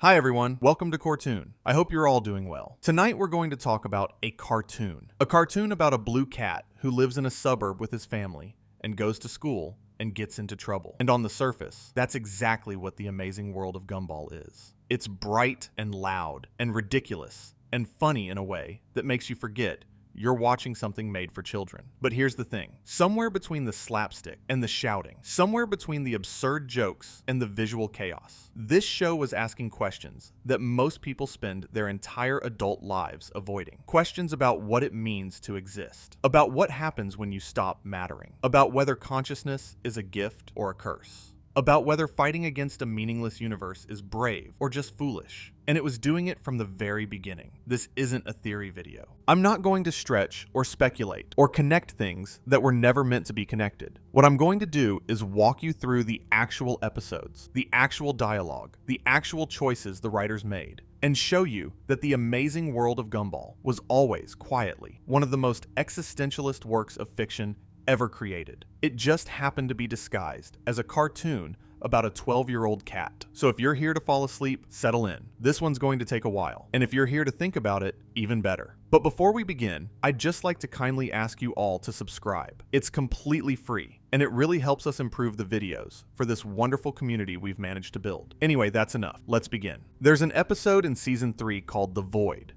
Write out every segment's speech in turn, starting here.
Hi everyone, welcome to Cartoon. I hope you're all doing well. Tonight we're going to talk about a cartoon. A cartoon about a blue cat who lives in a suburb with his family and goes to school and gets into trouble. And on the surface, that's exactly what the amazing world of Gumball is. It's bright and loud and ridiculous and funny in a way that makes you forget you're watching something made for children. But here's the thing. Somewhere between the slapstick and the shouting, somewhere between the absurd jokes and the visual chaos, this show was asking questions that most people spend their entire adult lives avoiding. Questions about what it means to exist, about what happens when you stop mattering, about whether consciousness is a gift or a curse, about whether fighting against a meaningless universe is brave or just foolish. And it was doing it from the very beginning. This isn't a theory video. I'm not going to stretch or speculate or connect things that were never meant to be connected. What I'm going to do is walk you through the actual episodes, the actual dialogue, the actual choices the writers made, and show you that the amazing world of Gumball was always, quietly, one of the most existentialist works of fiction ever created. It just happened to be disguised as a cartoon about a 12-year-old cat. So if you're here to fall asleep, settle in. This one's going to take a while. And if you're here to think about it, even better. But before we begin, I'd just like to kindly ask you all to subscribe. It's completely free, and it really helps us improve the videos for this wonderful community we've managed to build. Anyway, that's enough. Let's begin. There's an episode in Season 3 called The Void.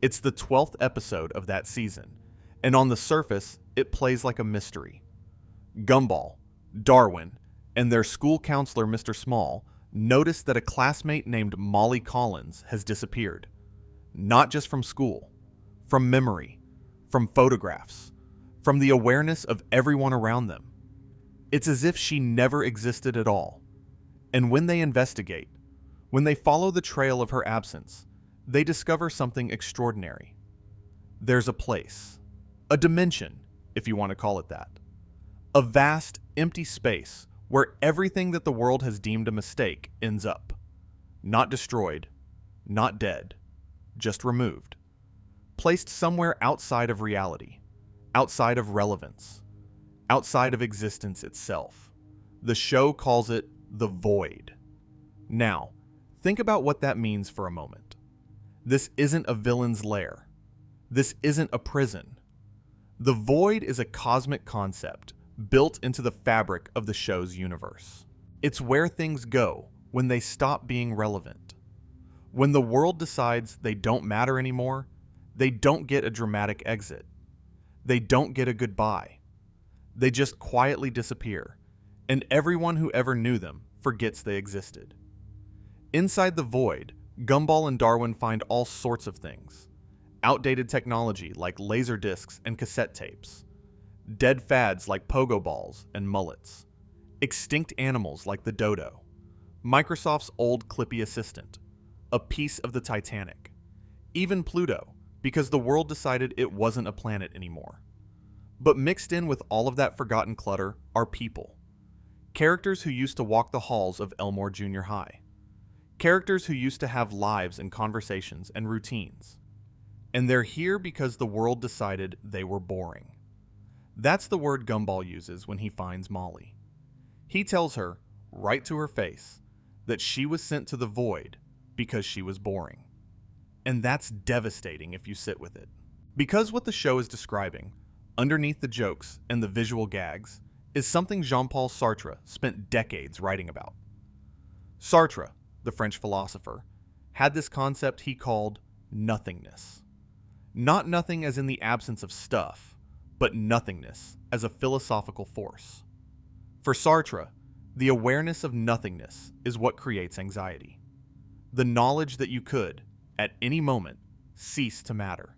It's the 12th episode of that season, and on the surface, it plays like a mystery. Gumball, Darwin, and their school counselor, Mr. Small, notice that a classmate named Molly Collins has disappeared. Not just from school, from memory, from photographs, from the awareness of everyone around them. It's as if she never existed at all. And when they investigate, when they follow the trail of her absence, they discover something extraordinary. There's a place, a dimension, if you want to call it that. A vast, empty space where everything that the world has deemed a mistake ends up. Not destroyed, not dead, just removed. Placed somewhere outside of reality, outside of relevance, outside of existence itself. The show calls it the Void. Now, think about what that means for a moment. This isn't a villain's lair. This isn't a prison. The Void is a cosmic concept built into the fabric of the show's universe. It's where things go when they stop being relevant. When the world decides they don't matter anymore, they don't get a dramatic exit. They don't get a goodbye. They just quietly disappear, and everyone who ever knew them forgets they existed. Inside the Void, Gumball and Darwin find all sorts of things. Outdated technology like laser discs and cassette tapes. Dead fads like pogo balls and mullets. Extinct animals like the dodo. Microsoft's old Clippy assistant. A piece of the Titanic. Even Pluto, because the world decided it wasn't a planet anymore. But mixed in with all of that forgotten clutter are people. Characters who used to walk the halls of Elmore Junior High. Characters who used to have lives and conversations and routines. And they're here because the world decided they were boring. That's the word Gumball uses when he finds Molly. He tells her, right to her face, that she was sent to the Void because she was boring. And that's devastating if you sit with it. Because what the show is describing, underneath the jokes and the visual gags, is something Jean-Paul Sartre spent decades writing about. Sartre, the French philosopher, had this concept he called nothingness. Not nothing as in the absence of stuff, but nothingness as a philosophical force. For Sartre, the awareness of nothingness is what creates anxiety. The knowledge that you could, at any moment, cease to matter.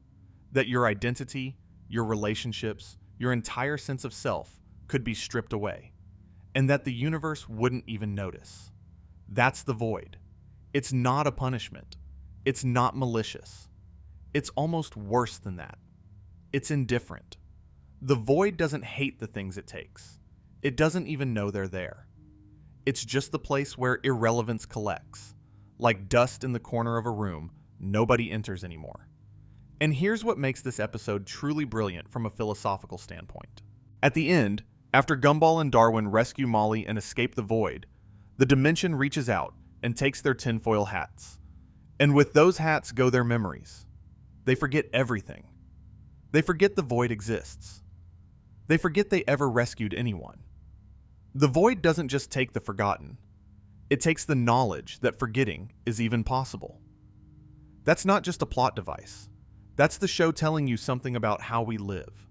That your identity, your relationships, your entire sense of self could be stripped away. And that the universe wouldn't even notice. That's the Void. It's not a punishment. It's not malicious. It's almost worse than that. It's indifferent. The Void doesn't hate the things it takes. It doesn't even know they're there. It's just the place where irrelevance collects. Like dust in the corner of a room nobody enters anymore. And here's what makes this episode truly brilliant from a philosophical standpoint. At the end, after Gumball and Darwin rescue Molly and escape the Void, the Dimension reaches out and takes their tinfoil hats, And with those hats go their memories. They forget everything. They forget the void exists. They forget they ever rescued anyone. The void doesn't just take the forgotten. It takes the knowledge that forgetting is even possible. That's not just a plot device. That's the show telling you something about how we live.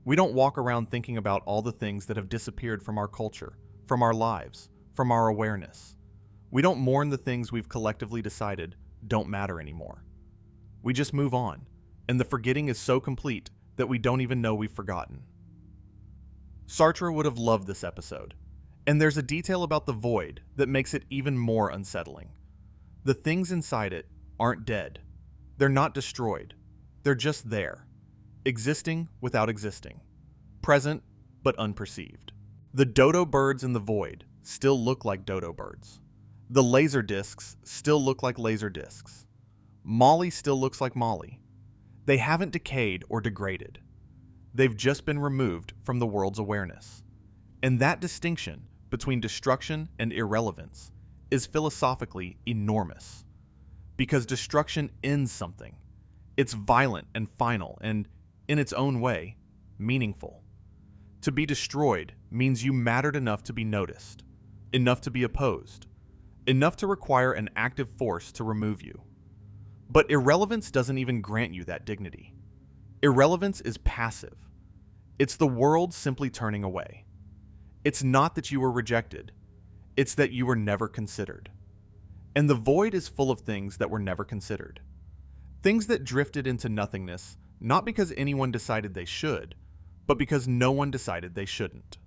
We don't walk around thinking about all the things that have disappeared from our culture, from our lives, from our awareness. We don't mourn the things we've collectively decided don't matter anymore. We just move on, and the forgetting is so complete that we don't even know we've forgotten. Sartre would have loved this episode, and there's a detail about the void that makes it even more unsettling. The things inside it aren't dead. They're not destroyed. They're just there, existing without existing, present but unperceived. The dodo birds in the void still look like dodo birds. The laser discs still look like laser discs. Molly still looks like Molly. They haven't decayed or degraded. They've just been removed from the world's awareness. And that distinction between destruction and irrelevance is philosophically enormous. Because destruction ends something. It's violent and final and, in its own way, meaningful. To be destroyed means you mattered enough to be noticed, enough to be opposed, enough to require an active force to remove you. But irrelevance doesn't even grant you that dignity. Irrelevance is passive. It's the world simply turning away. It's not that you were rejected. It's that you were never considered. And the void is full of things that were never considered. Things that drifted into nothingness, not because anyone decided they should, but because no one decided they shouldn't.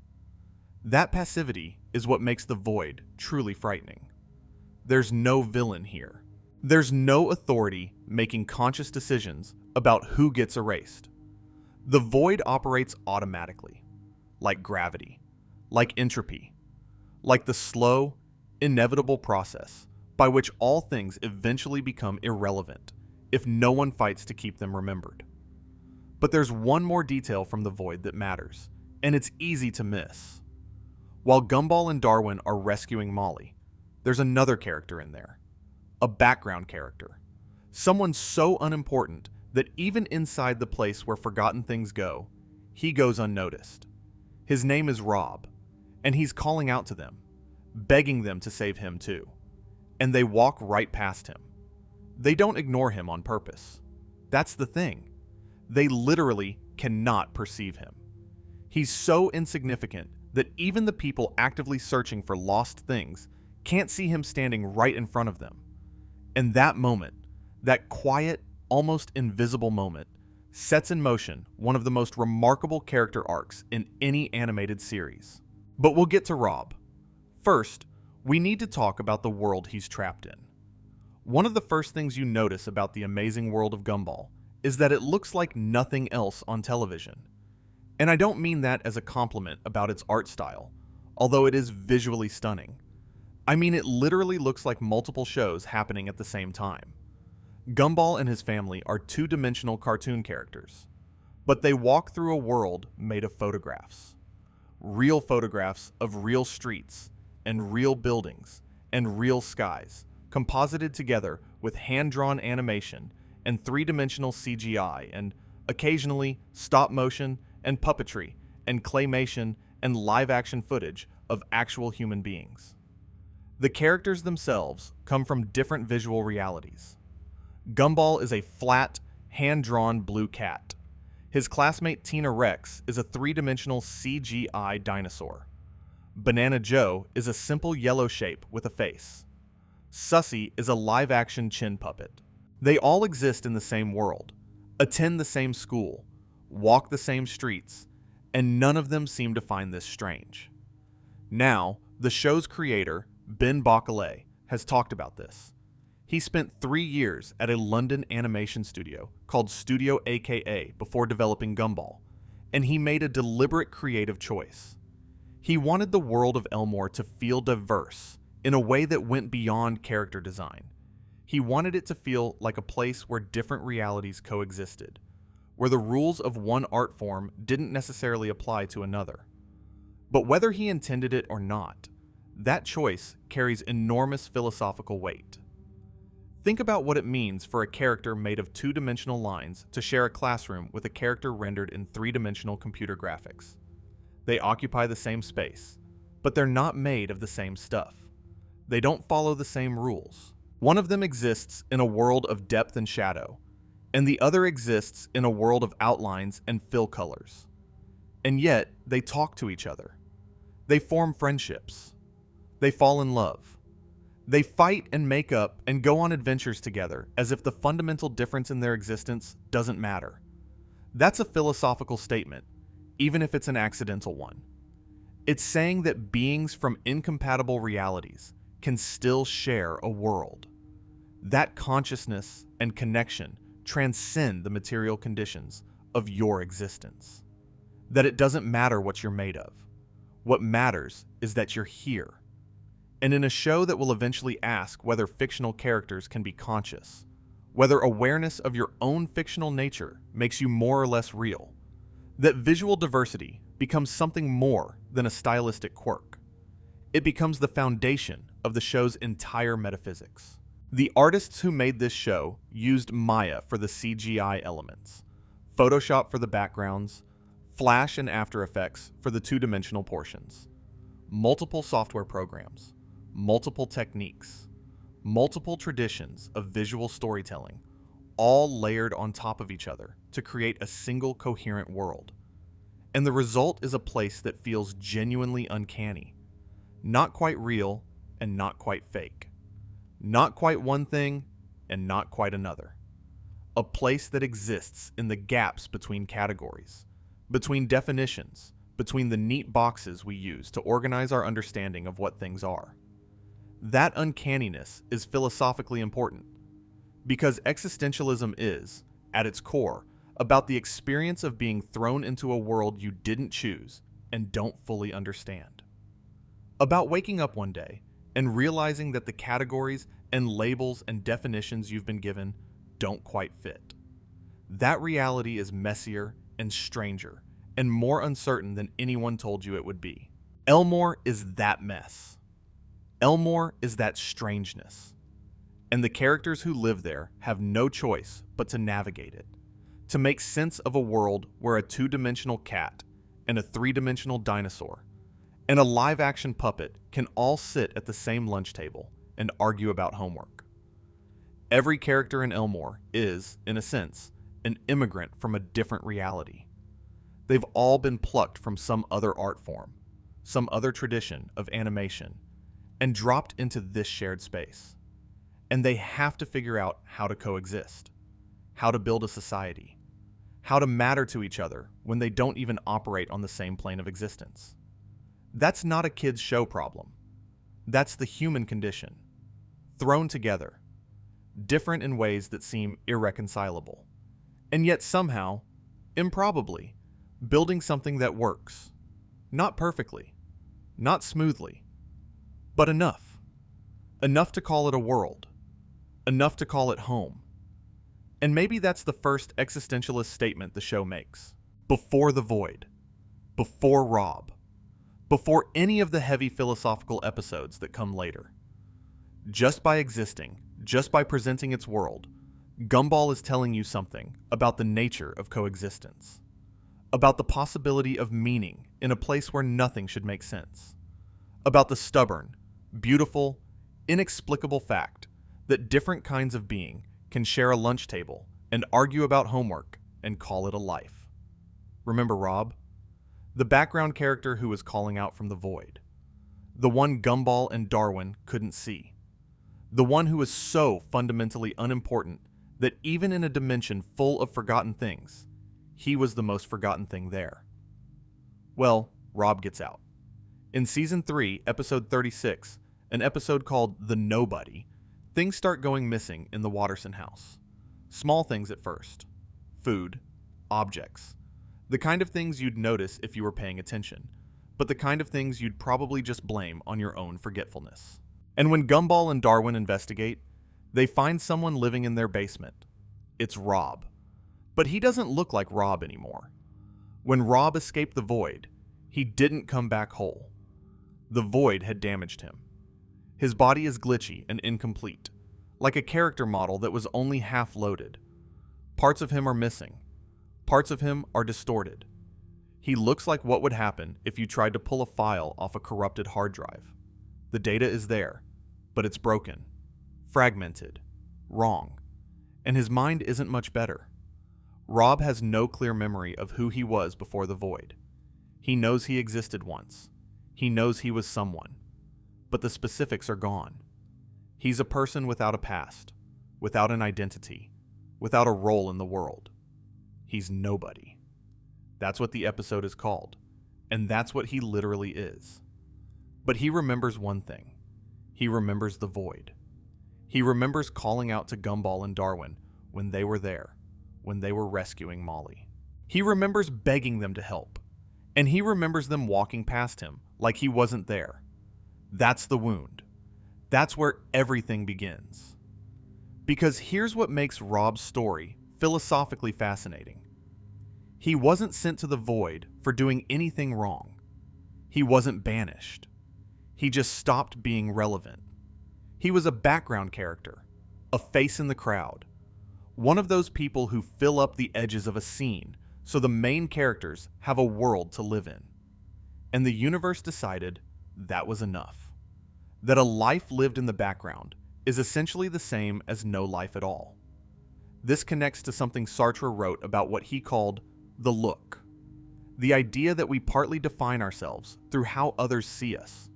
That passivity is what makes the void truly frightening. There's no villain here. There's no authority making conscious decisions about who gets erased. The void operates automatically, like gravity, like entropy, like the slow, inevitable process by which all things eventually become irrelevant if no one fights to keep them remembered. But there's one more detail from the void that matters, and it's easy to miss. While Gumball and Darwin are rescuing Molly, there's another character in there. A background character. Someone so unimportant that even inside the place where forgotten things go, he goes unnoticed. His name is Rob, and he's calling out to them, begging them to save him too. And they walk right past him. They don't ignore him on purpose. That's the thing. They literally cannot perceive him. He's so insignificant that even the people actively searching for lost things can't see him standing right in front of them. And that moment, that quiet, almost invisible moment, sets in motion one of the most remarkable character arcs in any animated series. But we'll get to Rob. First, we need to talk about the world he's trapped in. One of the first things you notice about the amazing world of Gumball is that it looks like nothing else on television. And I don't mean that as a compliment about its art style, although it is visually stunning. I mean it literally looks like multiple shows happening at the same time. Gumball and his family are two-dimensional cartoon characters, but they walk through a world made of photographs. Real photographs of real streets, and real buildings, and real skies, composited together with hand-drawn animation and three-dimensional CGI and, occasionally, stop-motion and puppetry and claymation and live-action footage of actual human beings. The characters themselves come from different visual realities. Gumball is a flat, hand-drawn blue cat. His classmate Tina Rex is a three-dimensional CGI dinosaur. Banana Joe is a simple yellow shape with a face. Sussy is a live-action chin puppet. They all exist in the same world, attend the same school, walk the same streets, and none of them seem to find this strange. Now, the show's creator, Ben Bacalé, has talked about this. He spent 3 years at a London animation studio called Studio AKA before developing Gumball, and he made a deliberate creative choice. He wanted the world of Elmore to feel diverse in a way that went beyond character design. He wanted it to feel like a place where different realities coexisted, where the rules of one art form didn't necessarily apply to another. But whether he intended it or not, that choice carries enormous philosophical weight. Think about what it means for a character made of two-dimensional lines to share a classroom with a character rendered in three-dimensional computer graphics. They occupy the same space, but they're not made of the same stuff. They don't follow the same rules. One of them exists in a world of depth and shadow, and the other exists in a world of outlines and fill colors. And yet, they talk to each other. They form friendships. They fall in love. They fight and make up and go on adventures together as if the fundamental difference in their existence doesn't matter. That's a philosophical statement, even if it's an accidental one. It's saying that beings from incompatible realities can still share a world. That consciousness and connection transcend the material conditions of your existence. That it doesn't matter what you're made of. What matters is that you're here. And in a show that will eventually ask whether fictional characters can be conscious, whether awareness of your own fictional nature makes you more or less real, that visual diversity becomes something more than a stylistic quirk. It becomes the foundation of the show's entire metaphysics. The artists who made this show used Maya for the CGI elements, Photoshop for the backgrounds, Flash and After Effects for the two-dimensional portions, multiple software programs, multiple techniques, multiple traditions of visual storytelling, all layered on top of each other to create a single coherent world. And the result is a place that feels genuinely uncanny, not quite real and not quite fake, not quite one thing and not quite another. A place that exists in the gaps between categories, between definitions, between the neat boxes we use to organize our understanding of what things are. That uncanniness is philosophically important, because existentialism is, at its core, about the experience of being thrown into a world you didn't choose and don't fully understand. About waking up one day and realizing that the categories and labels and definitions you've been given don't quite fit. That reality is messier and stranger and more uncertain than anyone told you it would be. Elmore is that mess. Elmore is that strangeness. And the characters who live there have no choice but to navigate it, to make sense of a world where a two-dimensional cat and a three-dimensional dinosaur and a live-action puppet can all sit at the same lunch table and argue about homework. Every character in Elmore is, in a sense, an immigrant from a different reality. They've all been plucked from some other art form, some other tradition of animation, and dropped into this shared space. And they have to figure out how to coexist, how to build a society, how to matter to each other when they don't even operate on the same plane of existence. That's not a kid's show problem. That's the human condition, thrown together, different in ways that seem irreconcilable, and yet somehow, improbably, building something that works. Not perfectly, not smoothly, but enough. Enough to call it a world. Enough to call it home. And maybe that's the first existentialist statement the show makes. Before the void. Before Rob. Before any of the heavy philosophical episodes that come later. Just by existing, just by presenting its world, Gumball is telling you something about the nature of coexistence. About the possibility of meaning in a place where nothing should make sense. About the stubborn, beautiful, inexplicable fact that different kinds of being can share a lunch table and argue about homework and call it a life. Remember Rob? The background character who was calling out from the void. The one Gumball and Darwin couldn't see. The one who was so fundamentally unimportant that even in a dimension full of forgotten things, he was the most forgotten thing there. Well, Rob gets out. In Season 3, Episode 36, an episode called The Nobody, things start going missing in the Watterson house. Small things at first. Food, objects. The kind of things you'd notice if you were paying attention, but the kind of things you'd probably just blame on your own forgetfulness. And when Gumball and Darwin investigate, they find someone living in their basement. It's Rob. But he doesn't look like Rob anymore. When Rob escaped the void, he didn't come back whole. The void had damaged him. His body is glitchy and incomplete, like a character model that was only half loaded. Parts of him are missing. Parts of him are distorted. He looks like what would happen if you tried to pull a file off a corrupted hard drive. The data is there, but it's broken, fragmented, wrong, and his mind isn't much better. Rob has no clear memory of who he was before the void. He knows he existed once. He knows he was someone, but the specifics are gone. He's a person without a past, without an identity, without a role in the world. He's nobody. That's what the episode is called, and that's what he literally is. But he remembers one thing. He remembers the void. He remembers calling out to Gumball and Darwin when they were there, when they were rescuing Molly. He remembers begging them to help, and he remembers them walking past him like he wasn't there. That's the wound. That's where everything begins. Because here's what makes Rob's story philosophically fascinating. He wasn't sent to the void for doing anything wrong. He wasn't banished. He just stopped being relevant. He was a background character, a face in the crowd, one of those people who fill up the edges of a scene so the main characters have a world to live in. And the universe decided that was enough. That a life lived in the background is essentially the same as no life at all. This connects to something Sartre wrote about what he called the look. The idea that we partly define ourselves through how others see us.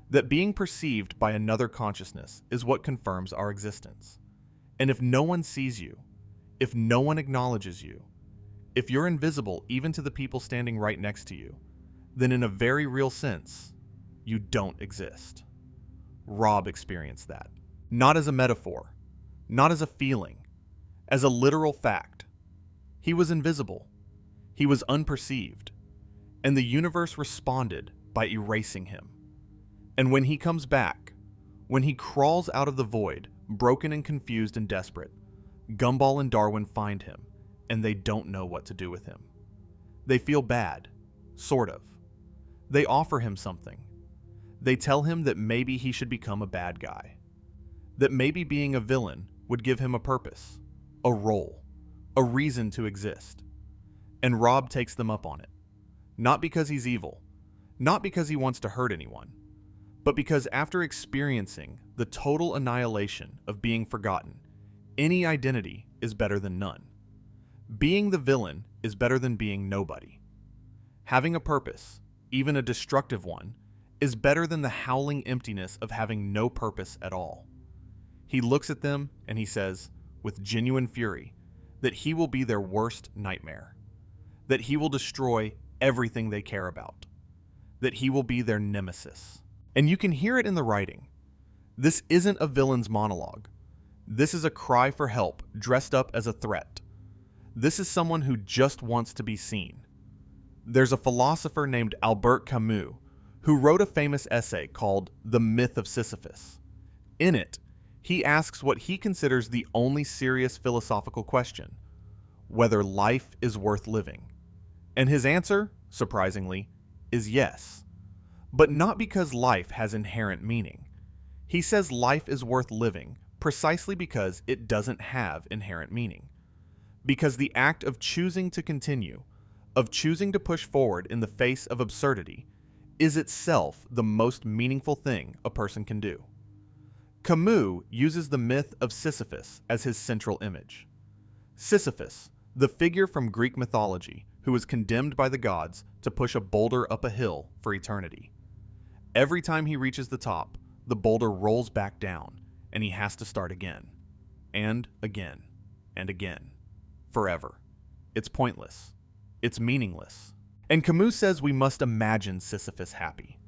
That being perceived by another consciousness is what confirms our existence. And if no one sees you, if no one acknowledges you, if you're invisible even to the people standing right next to you, then in a very real sense, you don't exist. Rob experienced that. Not as a metaphor, not as a feeling, as a literal fact. He was invisible. He was unperceived. And the universe responded by erasing him. And when he comes back, when he crawls out of the void, broken and confused and desperate, Gumball and Darwin find him, and they don't know what to do with him. They feel bad, sort of. They offer him something. They tell him that maybe he should become a bad guy. That maybe being a villain would give him a purpose, a role, a reason to exist. And Rob takes them up on it. Not because he's evil, not because he wants to hurt anyone, but because after experiencing the total annihilation of being forgotten, any identity is better than none. Being the villain is better than being nobody. Having a purpose, even a destructive one, is better than the howling emptiness of having no purpose at all. He looks at them and he says, with genuine fury, that he will be their worst nightmare. That he will destroy everything they care about. That he will be their nemesis. And you can hear it in the writing. This isn't a villain's monologue. This is a cry for help dressed up as a threat. This is someone who just wants to be seen. There's a philosopher named Albert Camus who wrote a famous essay called The Myth of Sisyphus. In it, he asks what he considers the only serious philosophical question: whether life is worth living. And his answer, surprisingly, is yes. But not because life has inherent meaning. He says life is worth living precisely because it doesn't have inherent meaning. Because the act of choosing to continue, of choosing to push forward in the face of absurdity, is itself the most meaningful thing a person can do. Camus uses the myth of Sisyphus as his central image. Sisyphus, the figure from Greek mythology who was condemned by the gods to push a boulder up a hill for eternity. Every time he reaches the top, the boulder rolls back down, and he has to start again. And again. And again. Forever. It's pointless. It's meaningless. And Camus says we must imagine Sisyphus happy,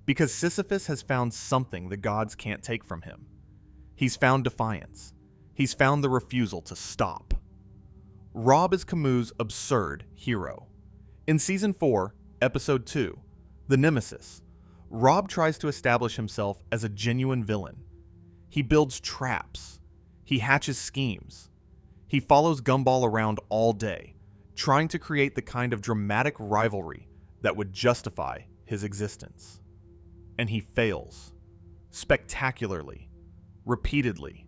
because Sisyphus has found something the gods can't take from him. He's found defiance. He's found the refusal to stop. Rob is Camus' absurd hero. In Season 4, Episode 2, The Nemesis, Rob tries to establish himself as a genuine villain. He builds traps. He hatches schemes. He follows Gumball around all day, trying to create the kind of dramatic rivalry that would justify his existence. And he fails. Spectacularly. Repeatedly.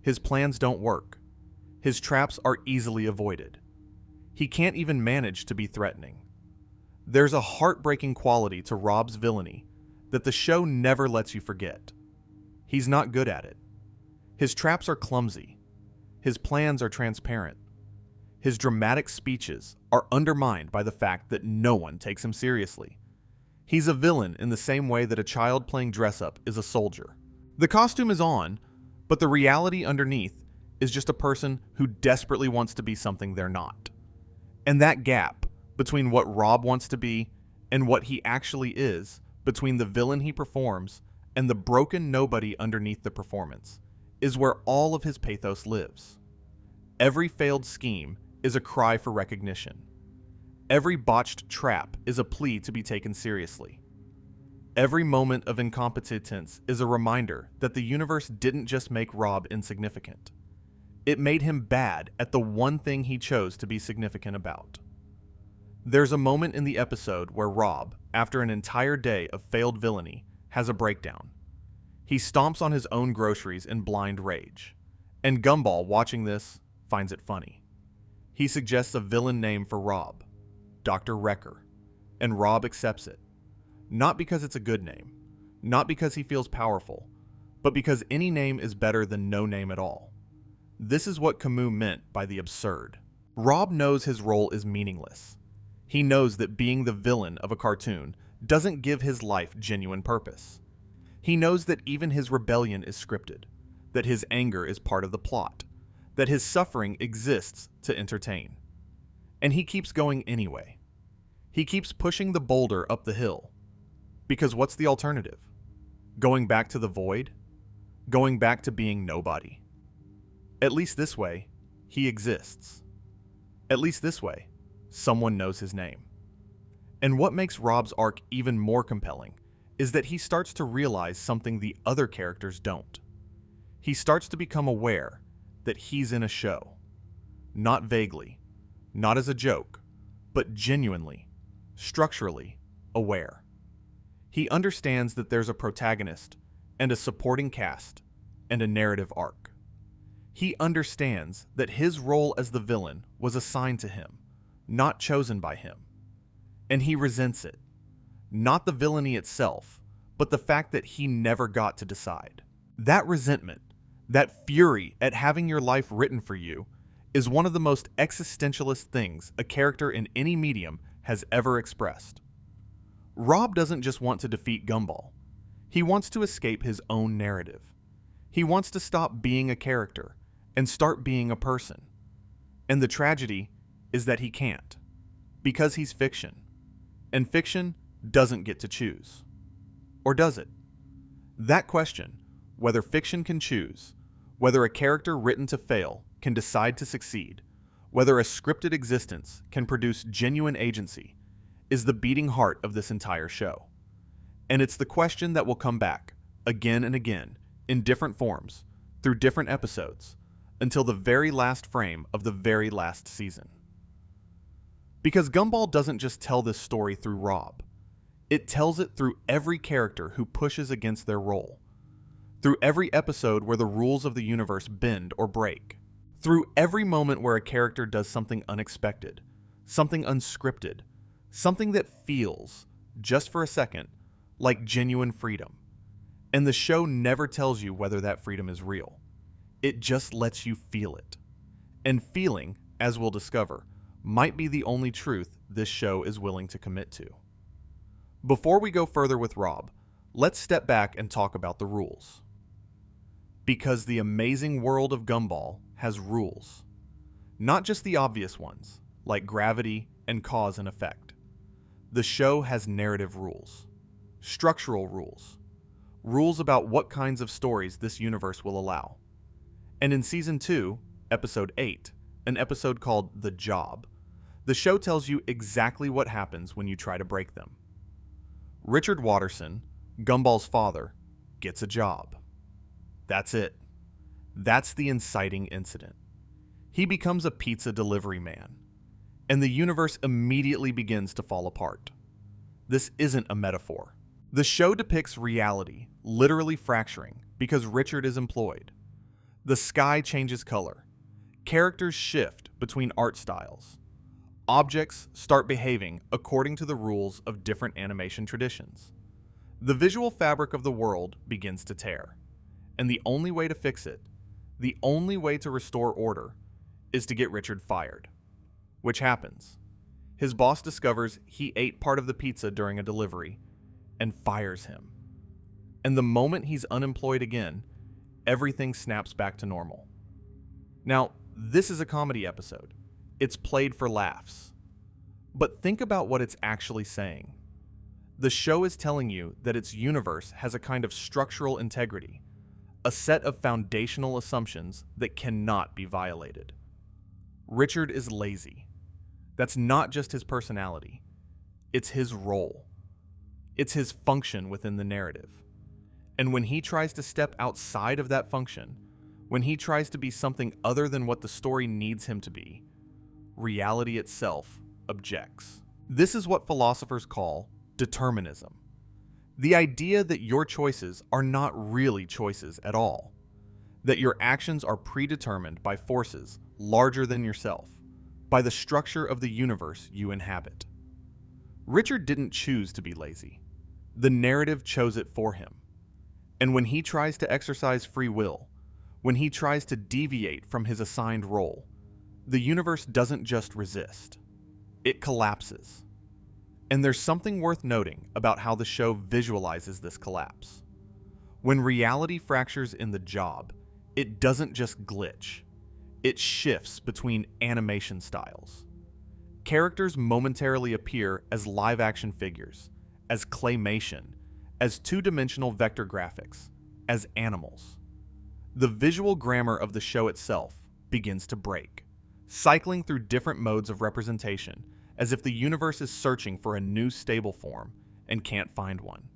His plans don't work. His traps are easily avoided. He can't even manage to be threatening. There's a heartbreaking quality to Rob's villainy that the show never lets you forget. He's not good at it. His traps are clumsy. His plans are transparent. His dramatic speeches are undermined by the fact that no one takes him seriously. He's a villain in the same way that a child playing dress-up is a soldier. The costume is on, but the reality underneath is just a person who desperately wants to be something they're not. And that gap between what Rob wants to be and what he actually is, between the villain he performs and the broken nobody underneath the performance, is where all of his pathos lives. Every failed scheme is a cry for recognition. Every botched trap is a plea to be taken seriously. Every moment of incompetence is a reminder that the universe didn't just make Rob insignificant. It made him bad at the one thing he chose to be significant about. There's a moment in the episode where Rob, after an entire day of failed villainy, has a breakdown. He stomps on his own groceries in blind rage, and Gumball, watching this, finds it funny. He suggests a villain name for Rob, Dr. Wrecker, and Rob accepts it. Not because it's a good name, not because he feels powerful, but because any name is better than no name at all. This is what Camus meant by the absurd. Rob knows his role is meaningless. He knows that being the villain of a cartoon doesn't give his life genuine purpose. He knows that even his rebellion is scripted, that his anger is part of the plot, that his suffering exists to entertain. And he keeps going anyway. He keeps pushing the boulder up the hill. Because what's the alternative? Going back to the void? Going back to being nobody? At least this way, he exists. At least this way, someone knows his name. And what makes Rob's arc even more compelling is that he starts to realize something the other characters don't. He starts to become aware that he's in a show. Not vaguely, not as a joke, but genuinely, structurally aware. He understands that there's a protagonist and a supporting cast and a narrative arc. He understands that his role as the villain was assigned to him, not chosen by him. And he resents it. Not the villainy itself, but the fact that he never got to decide. That resentment, that fury at having your life written for you, is one of the most existentialist things a character in any medium has ever expressed. Rob doesn't just want to defeat Gumball. He wants to escape his own narrative. He wants to stop being a character and start being a person. And the tragedy is that he can't, because he's fiction. And fiction doesn't get to choose. Or does it? That question, whether fiction can choose, whether a character written to fail can decide to succeed, whether a scripted existence can produce genuine agency, is the beating heart of this entire show. And it's the question that will come back, again and again, in different forms, through different episodes, until the very last frame of the very last season. Because Gumball doesn't just tell this story through Rob. It tells it through every character who pushes against their role. Through every episode where the rules of the universe bend or break. Through every moment where a character does something unexpected, something unscripted, something that feels, just for a second, like genuine freedom. And the show never tells you whether that freedom is real. It just lets you feel it. And feeling, as we'll discover, might be the only truth this show is willing to commit to. Before we go further with Rob, let's step back and talk about the rules. Because the amazing world of Gumball has rules. Not just the obvious ones, like gravity and cause and effect. The show has narrative rules, structural rules, rules about what kinds of stories this universe will allow. And in Season 2, Episode 8, an episode called The Job, the show tells you exactly what happens when you try to break them. Richard Watterson, Gumball's father, gets a job. That's it. That's the inciting incident. He becomes a pizza delivery man, and the universe immediately begins to fall apart. This isn't a metaphor. The show depicts reality literally fracturing because Richard is employed. The sky changes color. Characters shift between art styles. Objects start behaving according to the rules of different animation traditions. The visual fabric of the world begins to tear. And the only way to fix it, the only way to restore order, is to get Richard fired. Which happens. His boss discovers he ate part of the pizza during a delivery and fires him. And the moment he's unemployed again, everything snaps back to normal. Now, this is a comedy episode. It's played for laughs. But think about what it's actually saying. The show is telling you that its universe has a kind of structural integrity, a set of foundational assumptions that cannot be violated. Richard is lazy. That's not just his personality. It's his role. It's his function within the narrative. And when he tries to step outside of that function, when he tries to be something other than what the story needs him to be, reality itself objects. This is what philosophers call determinism. The idea that your choices are not really choices at all. That your actions are predetermined by forces larger than yourself, by the structure of the universe you inhabit. Richard didn't choose to be lazy. The narrative chose it for him. And when he tries to exercise free will, when he tries to deviate from his assigned role, the universe doesn't just resist. It collapses. And there's something worth noting about how the show visualizes this collapse. When reality fractures in the job, it doesn't just glitch. It shifts between animation styles. Characters momentarily appear as live-action figures, as claymation, as two-dimensional vector graphics, as animals. The visual grammar of the show itself begins to break, cycling through different modes of representation as if the universe is searching for a new stable form and can't find one.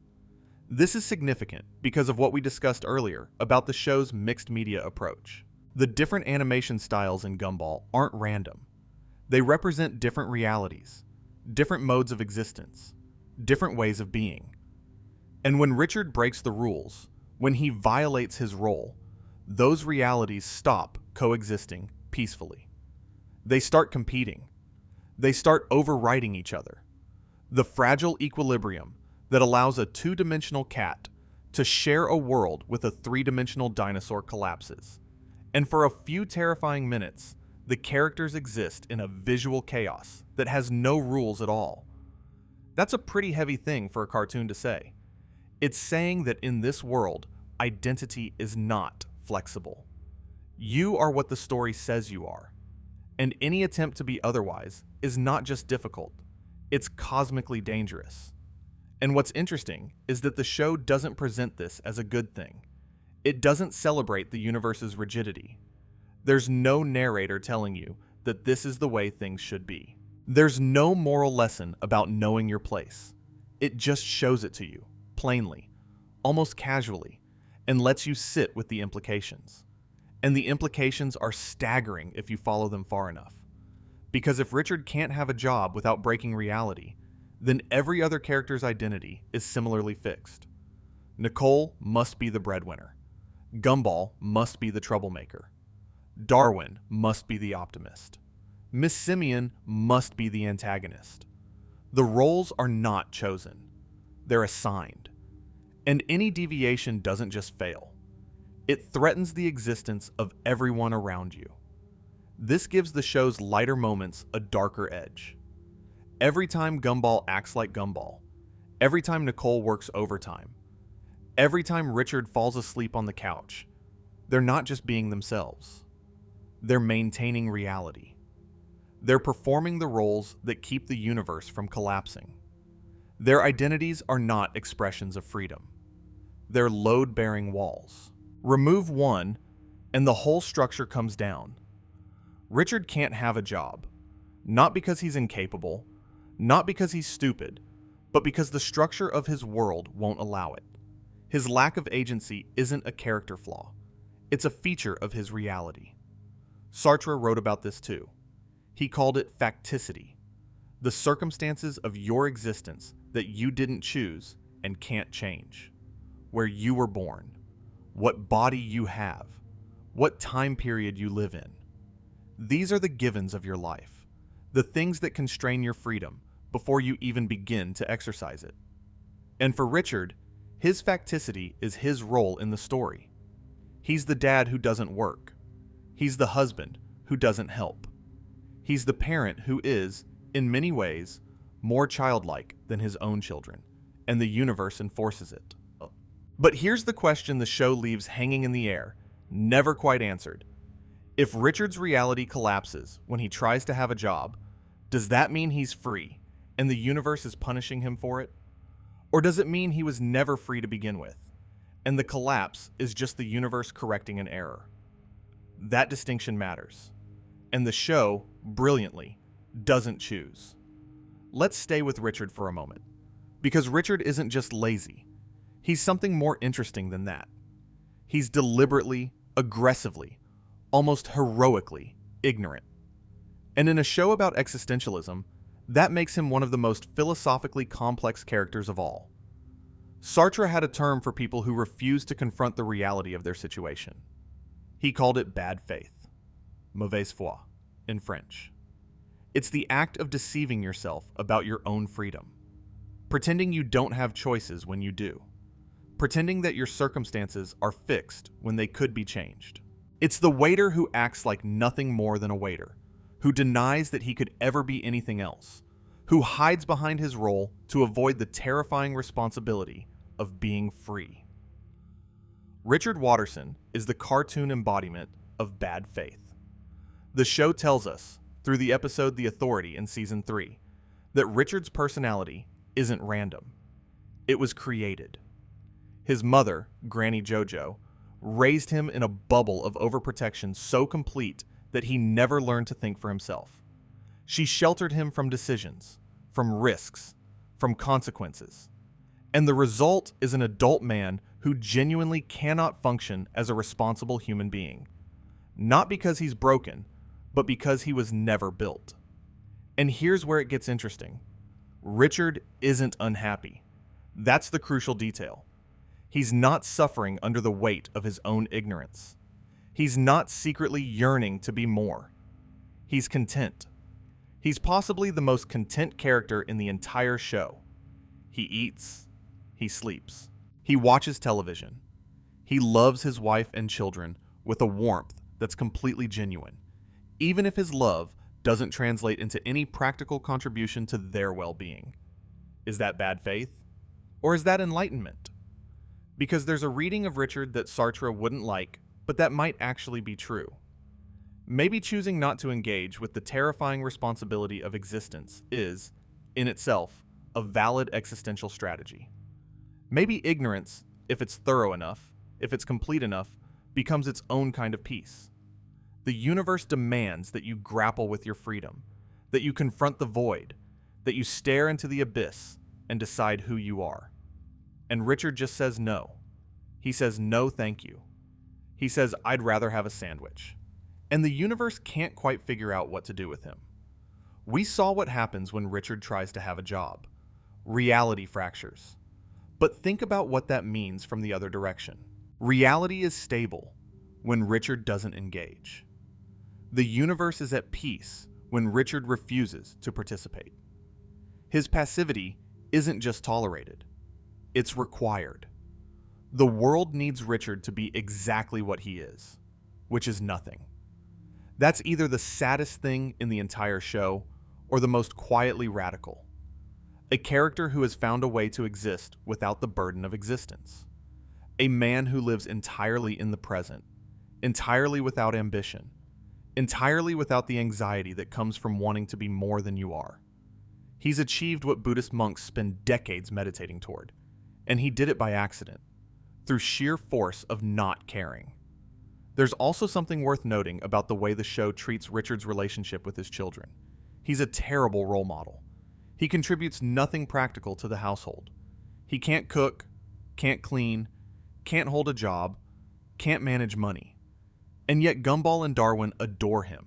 This is significant because of what we discussed earlier about the show's mixed media approach. The different animation styles in Gumball aren't random. They represent different realities, different modes of existence, different ways of being. And when Richard breaks the rules, when he violates his role, those realities stop coexisting peacefully. They start competing. They start overriding each other. The fragile equilibrium that allows a two-dimensional cat to share a world with a three-dimensional dinosaur collapses. And for a few terrifying minutes, the characters exist in a visual chaos that has no rules at all. That's a pretty heavy thing for a cartoon to say. It's saying that in this world, identity is not flexible. You are what the story says you are. And any attempt to be otherwise is not just difficult, it's cosmically dangerous. And what's interesting is that the show doesn't present this as a good thing. It doesn't celebrate the universe's rigidity. There's no narrator telling you that this is the way things should be. There's no moral lesson about knowing your place. It just shows it to you, plainly, almost casually, and lets you sit with the implications. And the implications are staggering if you follow them far enough. Because if Richard can't have a job without breaking reality, then every other character's identity is similarly fixed. Nicole must be the breadwinner. Gumball must be the troublemaker. Darwin must be the optimist. Miss Simeon must be the antagonist. The roles are not chosen. They're assigned. And any deviation doesn't just fail. It threatens the existence of everyone around you. This gives the show's lighter moments a darker edge. Every time Gumball acts like Gumball, every time Nicole works overtime, every time Richard falls asleep on the couch, they're not just being themselves. They're maintaining reality. They're performing the roles that keep the universe from collapsing. Their identities are not expressions of freedom. They're load-bearing walls. Remove one, and the whole structure comes down. Richard can't have a job, not because he's incapable, not because he's stupid, but because the structure of his world won't allow it. His lack of agency isn't a character flaw. It's a feature of his reality. Sartre wrote about this too. He called it facticity, the circumstances of your existence that you didn't choose and can't change, where you were born, what body you have, what time period you live in. These are the givens of your life, the things that constrain your freedom before you even begin to exercise it. And for Richard, his facticity is his role in the story. He's the dad who doesn't work. He's the husband who doesn't help. He's the parent who is, in many ways, more childlike than his own children, and the universe enforces it. But here's the question the show leaves hanging in the air, never quite answered. If Richard's reality collapses when he tries to have a job, does that mean he's free, and the universe is punishing him for it? Or does it mean he was never free to begin with, and the collapse is just the universe correcting an error? That distinction matters, and the show, brilliantly, doesn't choose. Let's stay with Richard for a moment, because Richard isn't just lazy. He's something more interesting than that. He's deliberately, aggressively, almost heroically ignorant. And in a show about existentialism, that makes him one of the most philosophically complex characters of all. Sartre had a term for people who refuse to confront the reality of their situation. He called it bad faith, mauvaise foi, in French. It's the act of deceiving yourself about your own freedom, pretending you don't have choices when you do, pretending that your circumstances are fixed when they could be changed. It's the waiter who acts like nothing more than a waiter, who denies that he could ever be anything else, who hides behind his role to avoid the terrifying responsibility of being free. Richard Watterson is the cartoon embodiment of bad faith. The show tells us, through the episode The Authority in Season 3, that Richard's personality isn't random. It was created. His mother, Granny Jojo, raised him in a bubble of overprotection so complete that he never learned to think for himself. She sheltered him from decisions, from risks, from consequences. And the result is an adult man who genuinely cannot function as a responsible human being. Not because he's broken, but because he was never built. And here's where it gets interesting. Richard isn't unhappy. That's the crucial detail. He's not suffering under the weight of his own ignorance. He's not secretly yearning to be more. He's content. He's possibly the most content character in the entire show. He eats. He sleeps. He watches television. He loves his wife and children with a warmth that's completely genuine, even if his love doesn't translate into any practical contribution to their well-being. Is that bad faith? Or is that enlightenment? Because there's a reading of Richard that Sartre wouldn't like, but that might actually be true. Maybe choosing not to engage with the terrifying responsibility of existence is, in itself, a valid existential strategy. Maybe ignorance, if it's thorough enough, if it's complete enough, becomes its own kind of peace. The universe demands that you grapple with your freedom, that you confront the void, that you stare into the abyss and decide who you are. And Richard just says no. He says no thank you. He says I'd rather have a sandwich. And the universe can't quite figure out what to do with him. We saw what happens when Richard tries to have a job. Reality fractures. But think about what that means from the other direction. Reality is stable when Richard doesn't engage. The universe is at peace when Richard refuses to participate. His passivity isn't just tolerated, it's required. The world needs Richard to be exactly what he is, which is nothing. That's either the saddest thing in the entire show or the most quietly radical. A character who has found a way to exist without the burden of existence. A man who lives entirely in the present, entirely without ambition, entirely without the anxiety that comes from wanting to be more than you are. He's achieved what Buddhist monks spend decades meditating toward, and he did it by accident, through sheer force of not caring. There's also something worth noting about the way the show treats Richard's relationship with his children. He's a terrible role model. He contributes nothing practical to the household. He can't cook, can't clean, can't hold a job, can't manage money. And yet Gumball and Darwin adore him.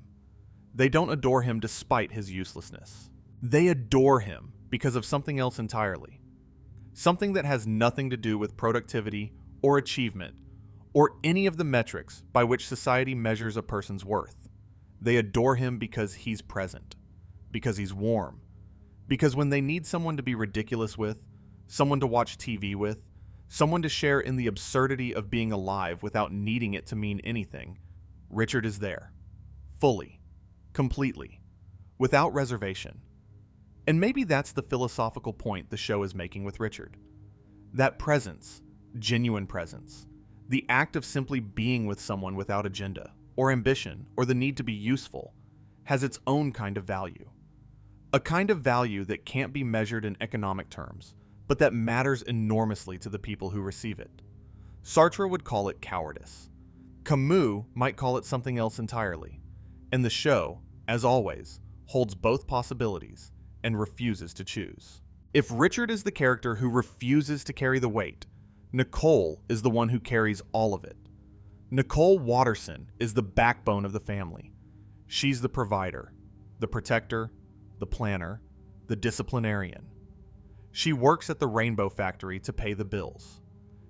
They don't adore him despite his uselessness. They adore him because of something else entirely. Something that has nothing to do with productivity or achievement or any of the metrics by which society measures a person's worth. They adore him because he's present, because he's warm, because when they need someone to be ridiculous with, someone to watch TV with, someone to share in the absurdity of being alive without needing it to mean anything, Richard is there. Fully. Completely. Without reservation. And maybe that's the philosophical point the show is making with Richard. That presence, genuine presence, the act of simply being with someone without agenda, or ambition, or the need to be useful, has its own kind of value. A kind of value that can't be measured in economic terms, but that matters enormously to the people who receive it. Sartre would call it cowardice. Camus might call it something else entirely. And the show, as always, holds both possibilities and refuses to choose. If Richard is the character who refuses to carry the weight, Nicole is the one who carries all of it. Nicole Watterson is the backbone of the family. She's the provider, the protector, the planner, the disciplinarian. She works at the Rainbow Factory to pay the bills.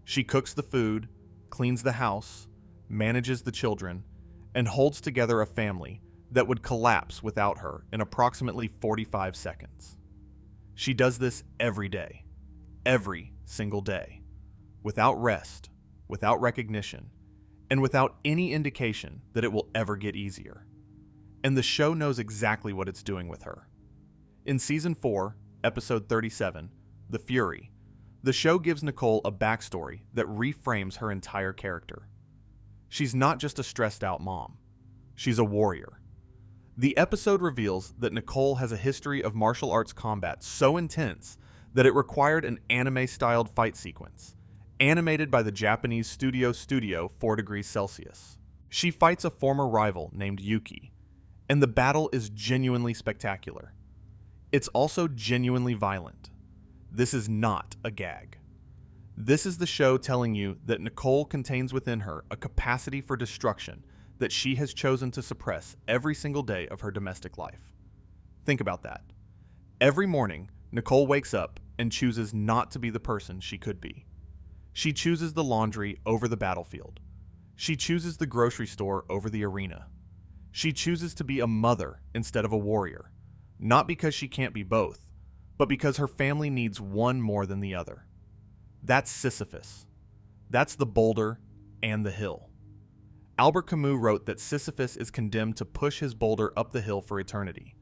She cooks the food, cleans the house, manages the children, and holds together a family that would collapse without her in approximately 45 seconds. She does this every day, every single day, without rest, without recognition, and without any indication that it will ever get easier. And the show knows exactly what it's doing with her. In Season 4, Episode 37, The Fury, the show gives Nicole a backstory that reframes her entire character. She's not just a stressed-out mom. She's a warrior. The episode reveals that Nicole has a history of martial arts combat so intense that it required an anime-styled fight sequence, animated by the Japanese Studio 4 degrees Celsius. She fights a former rival named Yuki, and the battle is genuinely spectacular. It's also genuinely violent. This is not a gag. This is the show telling you that Nicole contains within her a capacity for destruction that she has chosen to suppress every single day of her domestic life. Think about that. Every morning, Nicole wakes up and chooses not to be the person she could be. She chooses the laundry over the battlefield. She chooses the grocery store over the arena. She chooses to be a mother instead of a warrior, not because she can't be both, but because her family needs one more than the other. That's Sisyphus. That's the boulder and the hill. Albert Camus wrote that Sisyphus is condemned to push his boulder up the hill for eternity,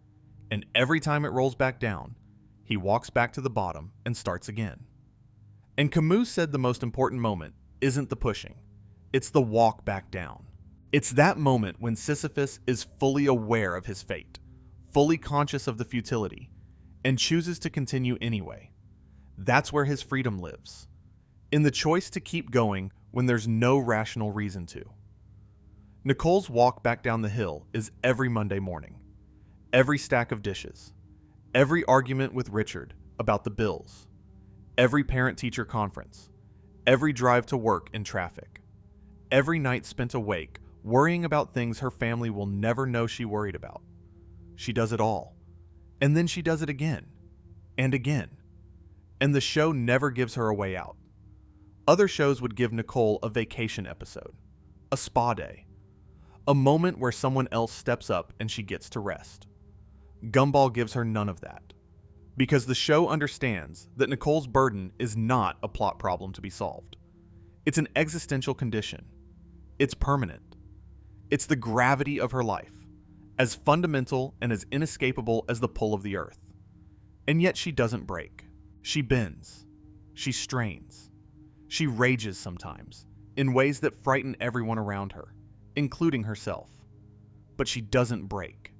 and every time it rolls back down, he walks back to the bottom and starts again. And Camus said the most important moment isn't the pushing, it's the walk back down. It's that moment when Sisyphus is fully aware of his fate, fully conscious of the futility, and chooses to continue anyway. That's where his freedom lives, in the choice to keep going when there's no rational reason to. Nicole's walk back down the hill is every Monday morning, every stack of dishes, every argument with Richard about the bills, every parent-teacher conference, every drive to work in traffic, every night spent awake worrying about things her family will never know she worried about. She does it all, and then she does it again, and again, and the show never gives her a way out. Other shows would give Nicole a vacation episode, a spa day, a moment where someone else steps up and she gets to rest. Gumball gives her none of that, because the show understands that Nicole's burden is not a plot problem to be solved. It's an existential condition. It's permanent. It's the gravity of her life, as fundamental and as inescapable as the pull of the earth. And yet she doesn't break. She bends. She strains. She rages sometimes, in ways that frighten everyone around her, including herself. But she doesn't break.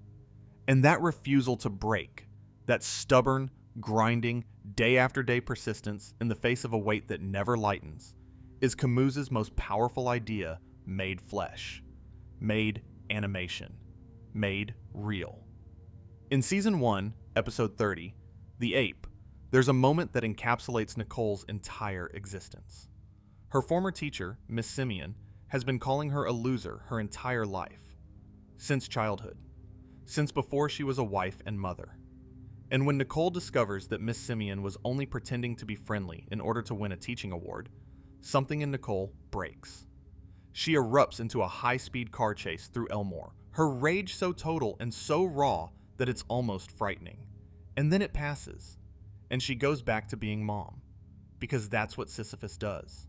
And that refusal to break, that stubborn, grinding, day after day persistence in the face of a weight that never lightens, is Camus's most powerful idea made flesh, made animation, made real. In Season 1, Episode 30, The Ape, there's a moment that encapsulates Nicole's entire existence. Her former teacher, Miss Simeon, has been calling her a loser her entire life, since childhood, since before she was a wife and mother. And when Nicole discovers that Miss Simeon was only pretending to be friendly in order to win a teaching award, something in Nicole breaks. She erupts into a high-speed car chase through Elmore, her rage so total and so raw that it's almost frightening. And then it passes, and she goes back to being mom, because that's what Sisyphus does.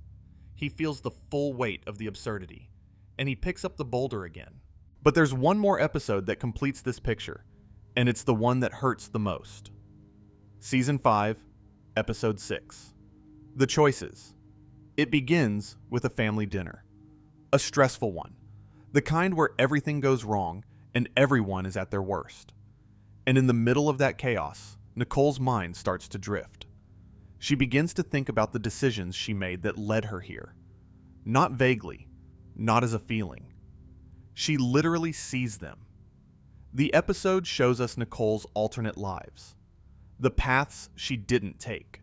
He feels the full weight of the absurdity, and he picks up the boulder again. But there's one more episode that completes this picture, and it's the one that hurts the most. Season 5, Episode 6. The Choices. It begins with a family dinner. A stressful one. The kind where everything goes wrong and everyone is at their worst. And in the middle of that chaos, Nicole's mind starts to drift. She begins to think about the decisions she made that led her here. Not vaguely, not as a feeling. She literally sees them. The episode shows us Nicole's alternate lives. The paths she didn't take.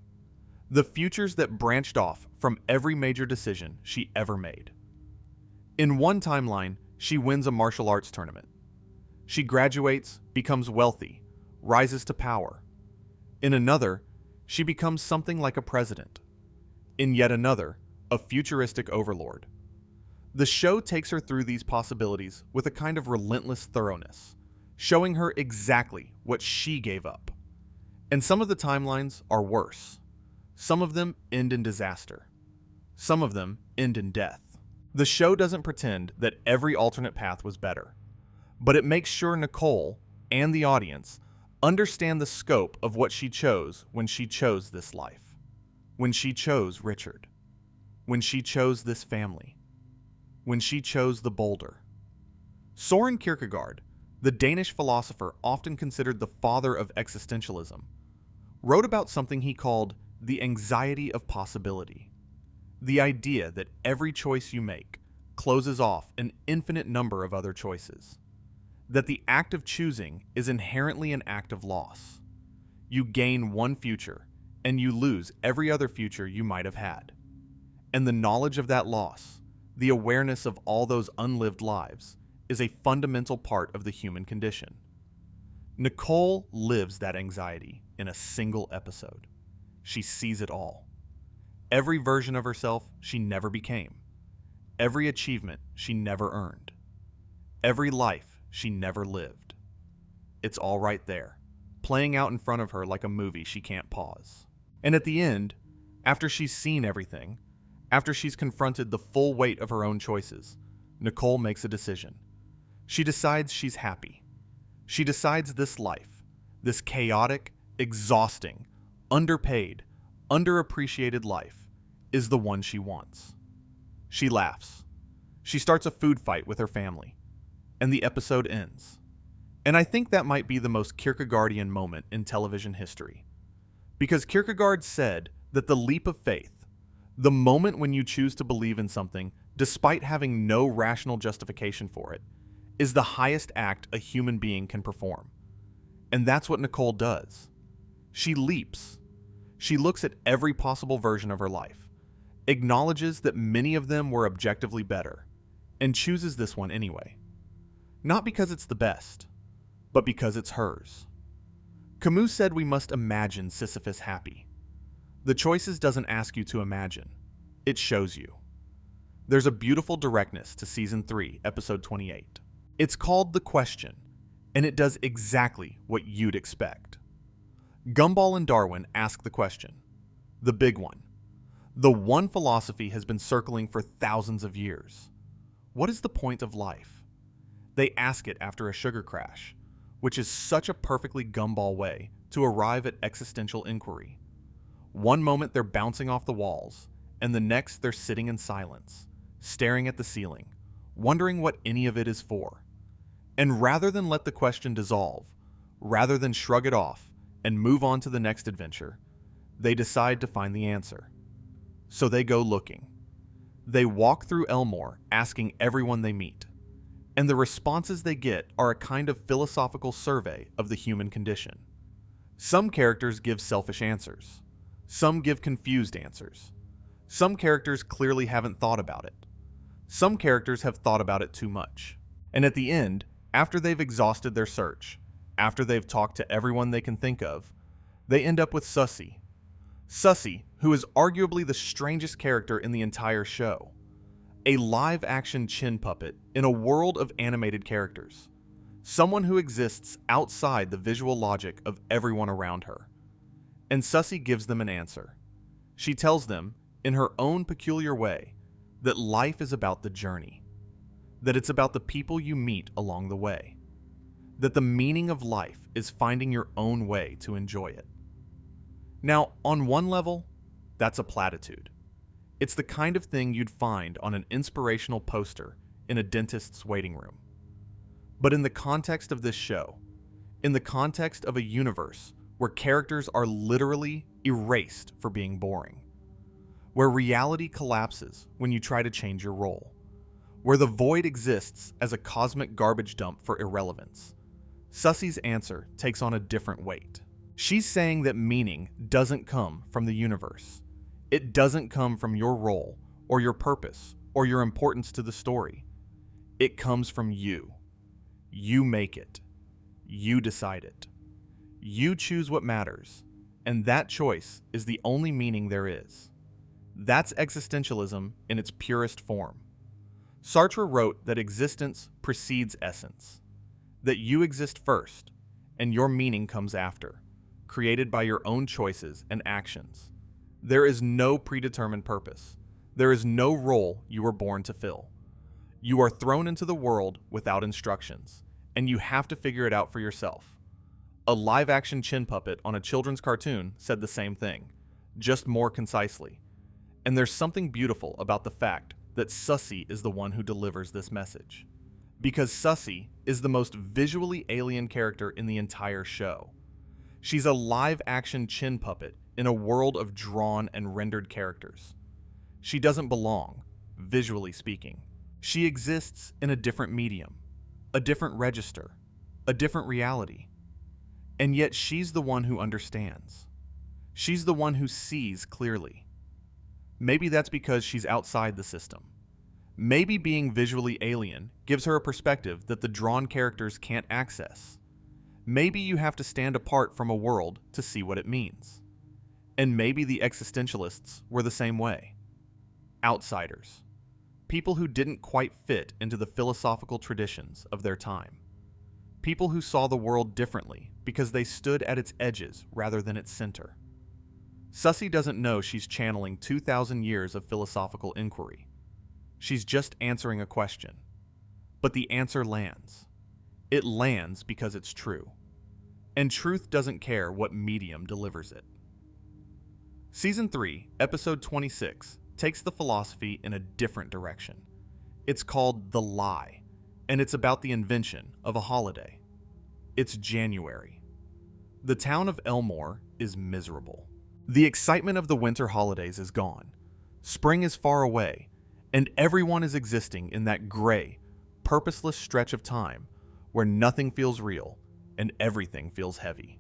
The futures that branched off from every major decision she ever made. In one timeline, she wins a martial arts tournament. She graduates, becomes wealthy, rises to power. In another, she becomes something like a president. In yet another, a futuristic overlord. The show takes her through these possibilities with a kind of relentless thoroughness, showing her exactly what she gave up. And some of the timelines are worse. Some of them end in disaster. Some of them end in death. The show doesn't pretend that every alternate path was better, but it makes sure Nicole and the audience understand the scope of what she chose when she chose this life. When she chose Richard. When she chose this family. When she chose the boulder. Søren Kierkegaard, the Danish philosopher often considered the father of existentialism, wrote about something he called the anxiety of possibility. The idea that every choice you make closes off an infinite number of other choices. That the act of choosing is inherently an act of loss. You gain one future, and you lose every other future you might have had. And the knowledge of that loss, the awareness of all those unlived lives, is a fundamental part of the human condition. Nicole lives that anxiety in a single episode. She sees it all. Every version of herself she never became. Every achievement she never earned. Every life she never lived. It's all right there, playing out in front of her like a movie she can't pause. And at the end, after she's seen everything, after she's confronted the full weight of her own choices, Nicole makes a decision. She decides she's happy. She decides this life, this chaotic, exhausting, underpaid, underappreciated life, is the one she wants. She laughs. She starts a food fight with her family. And the episode ends. And I think that might be the most Kierkegaardian moment in television history. Because Kierkegaard said that the leap of faith, the moment when you choose to believe in something despite having no rational justification for it, is the highest act a human being can perform. And that's what Nicole does. She leaps. She looks at every possible version of her life, acknowledges that many of them were objectively better, and chooses this one anyway. Not because it's the best, but because it's hers. Camus said we must imagine Sisyphus happy. The Choices doesn't ask you to imagine, it shows you. There's a beautiful directness to Season 3, Episode 28. It's called The Question, and it does exactly what you'd expect. Gumball and Darwin ask the question, the big one. The one philosophy has been circling for thousands of years. What is the point of life? They ask it after a sugar crash, which is such a perfectly Gumball way to arrive at existential inquiry. One moment they're bouncing off the walls, and the next they're sitting in silence, staring at the ceiling, wondering what any of it is for. And rather than let the question dissolve, rather than shrug it off and move on to the next adventure, they decide to find the answer. So they go looking. They walk through Elmore asking everyone they meet, and the responses they get are a kind of philosophical survey of the human condition. Some characters give selfish answers. Some give confused answers. Some characters clearly haven't thought about it. Some characters have thought about it too much. And at the end, after they've exhausted their search, after they've talked to everyone they can think of, they end up with Sussy. Sussy, who is arguably the strangest character in the entire show. a live-action chin puppet in a world of animated characters. Someone who exists outside the visual logic of everyone around her. And Susie gives them an answer. She tells them, in her own peculiar way, that life is about the journey. That it's about the people you meet along the way. That the meaning of life is finding your own way to enjoy it. Now, on one level, that's a platitude. It's the kind of thing you'd find on an inspirational poster in a dentist's waiting room. But in the context of this show, in the context of a universe where characters are literally erased for being boring, where reality collapses when you try to change your role, where the void exists as a cosmic garbage dump for irrelevance, Susie's answer takes on a different weight. She's saying that meaning doesn't come from the universe. It doesn't come from your role, or your purpose, or your importance to the story. It comes from you. You make it. You decide it. You choose what matters, and that choice is the only meaning there is. That's existentialism in its purest form. Sartre wrote that existence precedes essence, that you exist first, and your meaning comes after, created by your own choices and actions. There is no predetermined purpose. There is no role you were born to fill. You are thrown into the world without instructions, and you have to figure it out for yourself. A live-action chin puppet on a children's cartoon said the same thing, just more concisely. And there's something beautiful about the fact that Susie is the one who delivers this message. Because Susie is the most visually alien character in the entire show. She's a live-action chin puppet in a world of drawn and rendered characters. She doesn't belong, visually speaking. She exists in a different medium, a different register, a different reality. And yet she's the one who understands. She's the one who sees clearly. Maybe that's because she's outside the system. Maybe being visually alien gives her a perspective that the drawn characters can't access. Maybe you have to stand apart from a world to see what it means. And maybe the existentialists were the same way. Outsiders. People who didn't quite fit into the philosophical traditions of their time. People who saw the world differently because they stood at its edges rather than its center. Susie doesn't know she's channeling 2,000 years of philosophical inquiry. She's just answering a question. But the answer lands. It lands because it's true. And truth doesn't care what medium delivers it. Season 3, Episode 26, takes the philosophy in a different direction. It's called The Lie, and it's about the invention of a holiday. It's January. The town of Elmore is miserable. The excitement of the winter holidays is gone. Spring is far away, and everyone is existing in that gray, purposeless stretch of time where nothing feels real and everything feels heavy.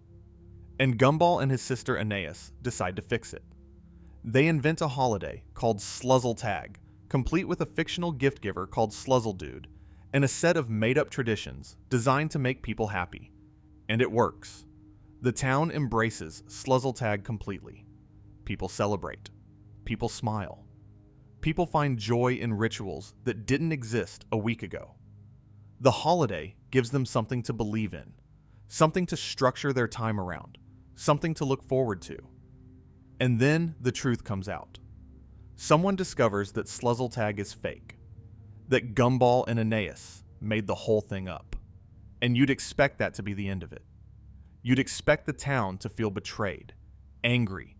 And Gumball and his sister Aeneas decide to fix it. They invent a holiday called Sluzzle Tag, complete with a fictional gift giver called Sluzzle Dude, and a set of made-up traditions designed to make people happy. And it works. The town embraces Sluzzle Tag completely. People celebrate. People smile. People find joy in rituals that didn't exist a week ago. The holiday gives them something to believe in, something to structure their time around, something to look forward to. And then the truth comes out. Someone discovers that Sluzzle Tag is fake, that Gumball and Aeneas made the whole thing up. And you'd expect that to be the end of it. You'd expect the town to feel betrayed, angry,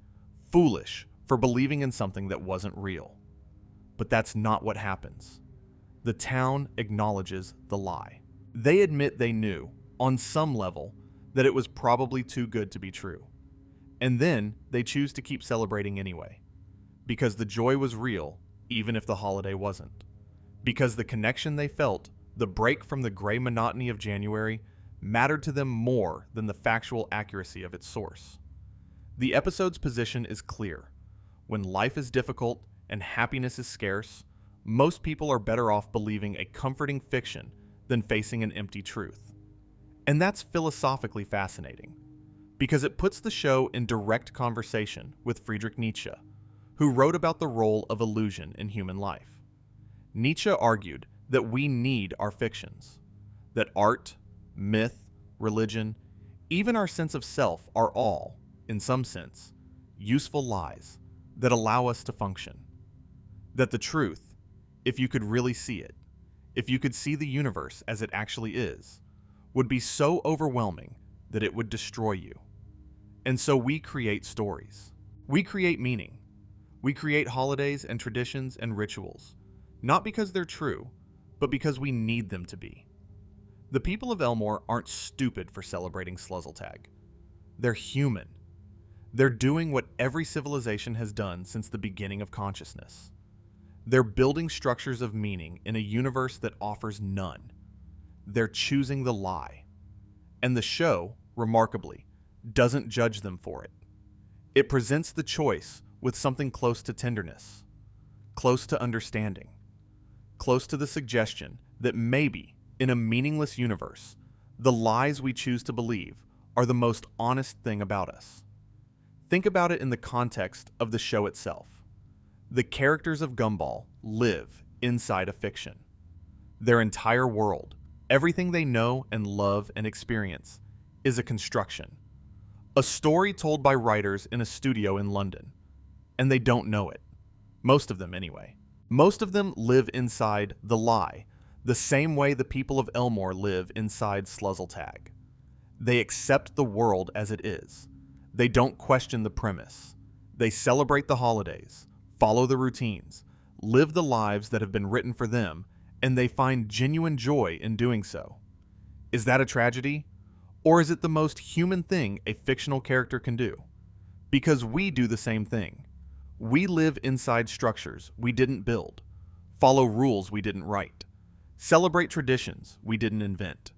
foolish for believing in something that wasn't real. But that's not what happens. The town acknowledges the lie. They admit they knew, on some level, that it was probably too good to be true. And then they choose to keep celebrating anyway. Because the joy was real, even if the holiday wasn't. Because the connection they felt, the break from the gray monotony of January, mattered to them more than the factual accuracy of its source. The episode's position is clear. When life is difficult and happiness is scarce, most people are better off believing a comforting fiction than facing an empty truth. And that's philosophically fascinating, because it puts the show in direct conversation with Friedrich Nietzsche, who wrote about the role of illusion in human life. Nietzsche argued that we need our fictions, that art, myth, religion, even our sense of self are all, in some sense, useful lies that allow us to function. That the truth, if you could really see it, if you could see the universe as it actually is, would be so overwhelming that it would destroy you. And so we create stories. We create meaning. We create holidays and traditions and rituals, not because they're true, but because we need them to be. The people of Elmore aren't stupid for celebrating Sluzzletag. They're human. They're doing what every civilization has done since the beginning of consciousness. They're building structures of meaning in a universe that offers none. They're choosing the lie. And the show, remarkably, doesn't judge them for it. It presents the choice with something close to tenderness, close to understanding, close to the suggestion that maybe, in a meaningless universe, the lies we choose to believe are the most honest thing about us. Think about it in the context of the show itself. The characters of Gumball live inside a fiction. Their entire world, everything they know and love and experience, is a construction. A story told by writers in a studio in London. And they don't know it. Most of them, anyway. Most of them live inside the lie, the same way the people of Elmore live inside Sluzzletag. They accept the world as it is. They don't question the premise. They celebrate the holidays, follow the routines, live the lives that have been written for them, and they find genuine joy in doing so. Is that a tragedy? Or is it the most human thing a fictional character can do? Because we do the same thing. We live inside structures we didn't build, follow rules we didn't write, celebrate traditions we didn't invent.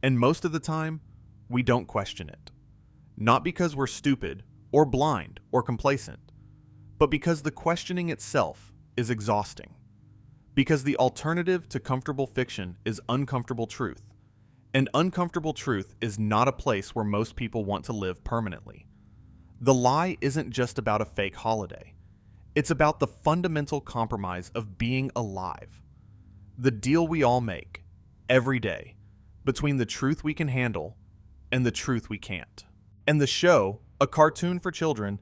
And most of the time, we don't question it. Not because we're stupid, or blind, or complacent, but because the questioning itself is exhausting. Because the alternative to comfortable fiction is uncomfortable truth. And uncomfortable truth is not a place where most people want to live permanently. The lie isn't just about a fake holiday. It's about the fundamental compromise of being alive. The deal we all make, every day, between the truth we can handle and the truth we can't. And the show, a cartoon for children,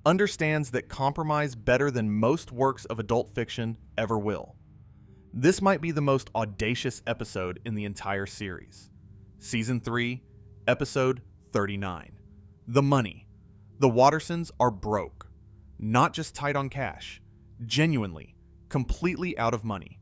understands that compromise better than most works of adult fiction ever will. This might be the most audacious episode in the entire series. Season 3, Episode 39. The money. The Wattersons are broke. Not just tight on cash. Genuinely, completely out of money.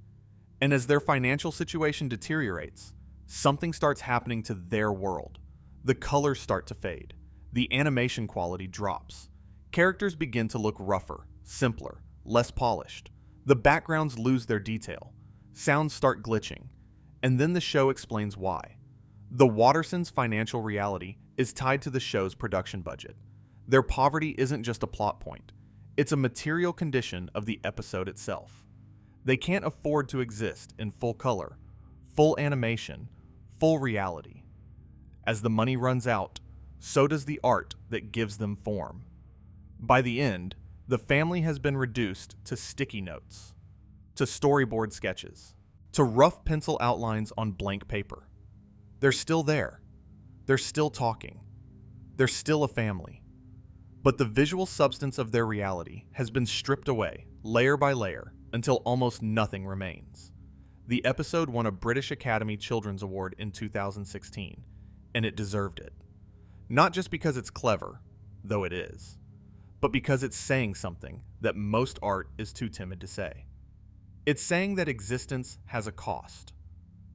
And as their financial situation deteriorates, something starts happening to their world. The colors start to fade. The animation quality drops. Characters begin to look rougher, simpler, less polished. The backgrounds lose their detail. Sounds start glitching. And then the show explains why. The Wattersons' financial reality is tied to the show's production budget. Their poverty isn't just a plot point. It's a material condition of the episode itself. They can't afford to exist in full color, full animation, full reality. As the money runs out, so does the art that gives them form. By the end, the family has been reduced to sticky notes, to storyboard sketches, to rough pencil outlines on blank paper. They're still there. They're still talking. They're still a family. But the visual substance of their reality has been stripped away, layer by layer, until almost nothing remains. The episode won a British Academy Children's Award in 2016, and it deserved it. Not just because it's clever, though it is, but because it's saying something that most art is too timid to say. It's saying that existence has a cost.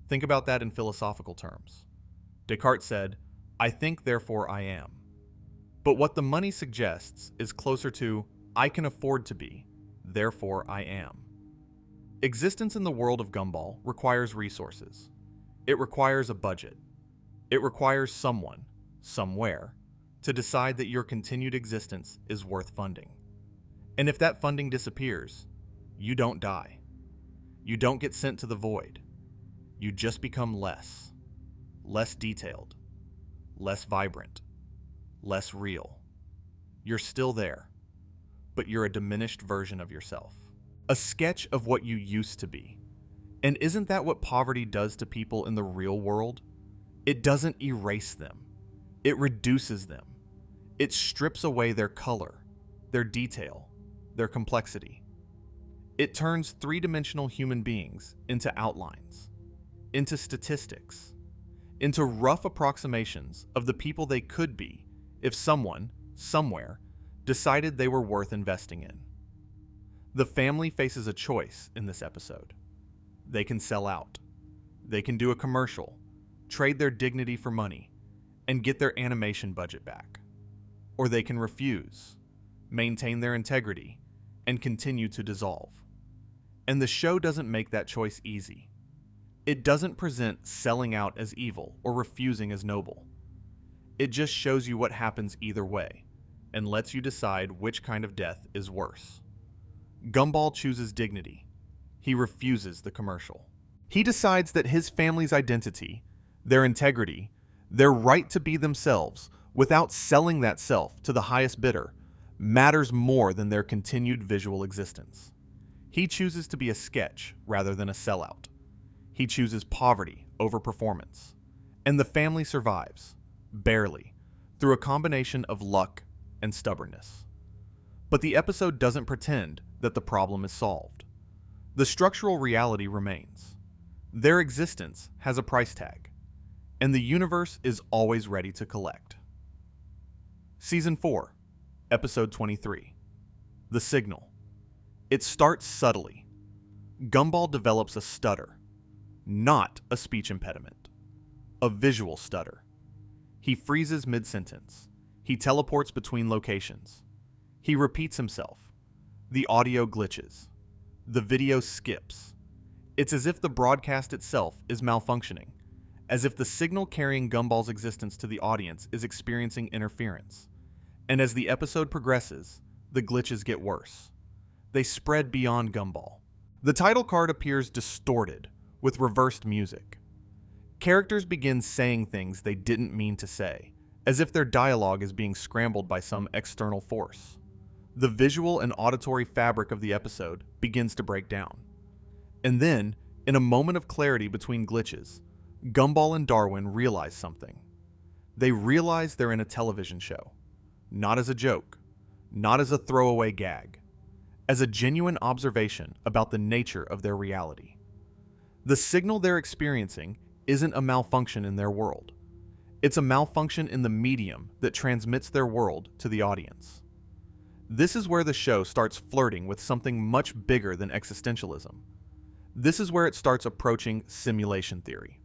Think about that in philosophical terms. Descartes said, "I think, therefore I am." But what the money suggests is closer to, "I can afford to be, therefore I am." Existence in the world of Gumball requires resources. It requires a budget. It requires someone, somewhere, to decide that your continued existence is worth funding. And if that funding disappears, you don't die. You don't get sent to the void. You just become less detailed, less vibrant, less real. You're still there, but you're a diminished version of yourself. A sketch of what you used to be, And isn't that what poverty does to people in the real world? It doesn't erase them. It reduces them. It strips away their color, their detail, their complexity. It turns three-dimensional human beings into outlines, into statistics, into rough approximations of the people they could be if someone, somewhere, decided they were worth investing in. The family faces a choice in this episode. They can sell out. They can do a commercial, trade their dignity for money, and get their animation budget back. Or they can refuse, maintain their integrity, and continue to dissolve. And the show doesn't make that choice easy. It doesn't present selling out as evil or refusing as noble. It just shows you what happens either way, and lets you decide which kind of death is worse. Gumball chooses dignity. He refuses the commercial. He decides that his family's identity, their integrity, their right to be themselves without selling that self to the highest bidder, matters more than their continued visual existence. He chooses to be a sketch rather than a sellout. He chooses poverty over performance. And the family survives, barely, through a combination of luck and stubbornness. But the episode doesn't pretend that the problem is solved. The structural reality remains. Their existence has a price tag, and the universe is always ready to collect. Season 4, Episode 23. The Signal. It starts subtly. Gumball develops a stutter, not a speech impediment, a visual stutter. He freezes mid-sentence. He teleports between locations. He repeats himself. The audio glitches. The video skips. It's as if the broadcast itself is malfunctioning, as if the signal carrying Gumball's existence to the audience is experiencing interference. And as the episode progresses, the glitches get worse. They spread beyond Gumball. The title card appears distorted, with reversed music. Characters begin saying things they didn't mean to say, as if their dialogue is being scrambled by some external force. The visual and auditory fabric of the episode begins to break down. And then, in a moment of clarity between glitches, Gumball and Darwin realize something. They realize they're in a television show. Not as a joke, not as a throwaway gag, as a genuine observation about the nature of their reality. The signal they're experiencing isn't a malfunction in their world. It's a malfunction in the medium that transmits their world to the audience. This is where the show starts flirting with something much bigger than existentialism. This is where it starts approaching simulation theory.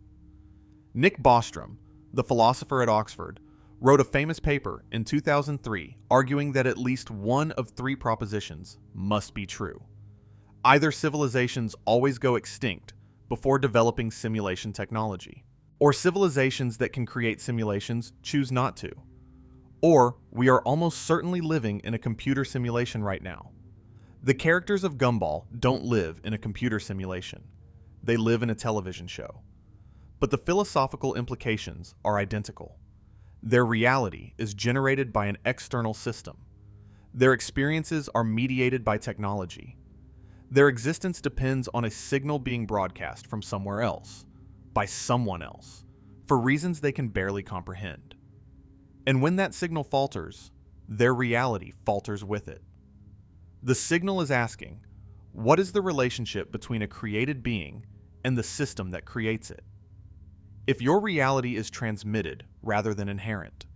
Nick Bostrom, the philosopher at Oxford, wrote a famous paper in 2003 arguing that at least one of three propositions must be true. Either civilizations always go extinct before developing simulation technology, or civilizations that can create simulations choose not to, or we are almost certainly living in a computer simulation right now. The characters of Gumball don't live in a computer simulation. They live in a television show. But the philosophical implications are identical. Their reality is generated by an external system. Their experiences are mediated by technology. Their existence depends on a signal being broadcast from somewhere else, by someone else, for reasons they can barely comprehend. And when that signal falters, their reality falters with it. The signal is asking, what is the relationship between a created being and the system that creates it? If your reality is transmitted rather than inherent,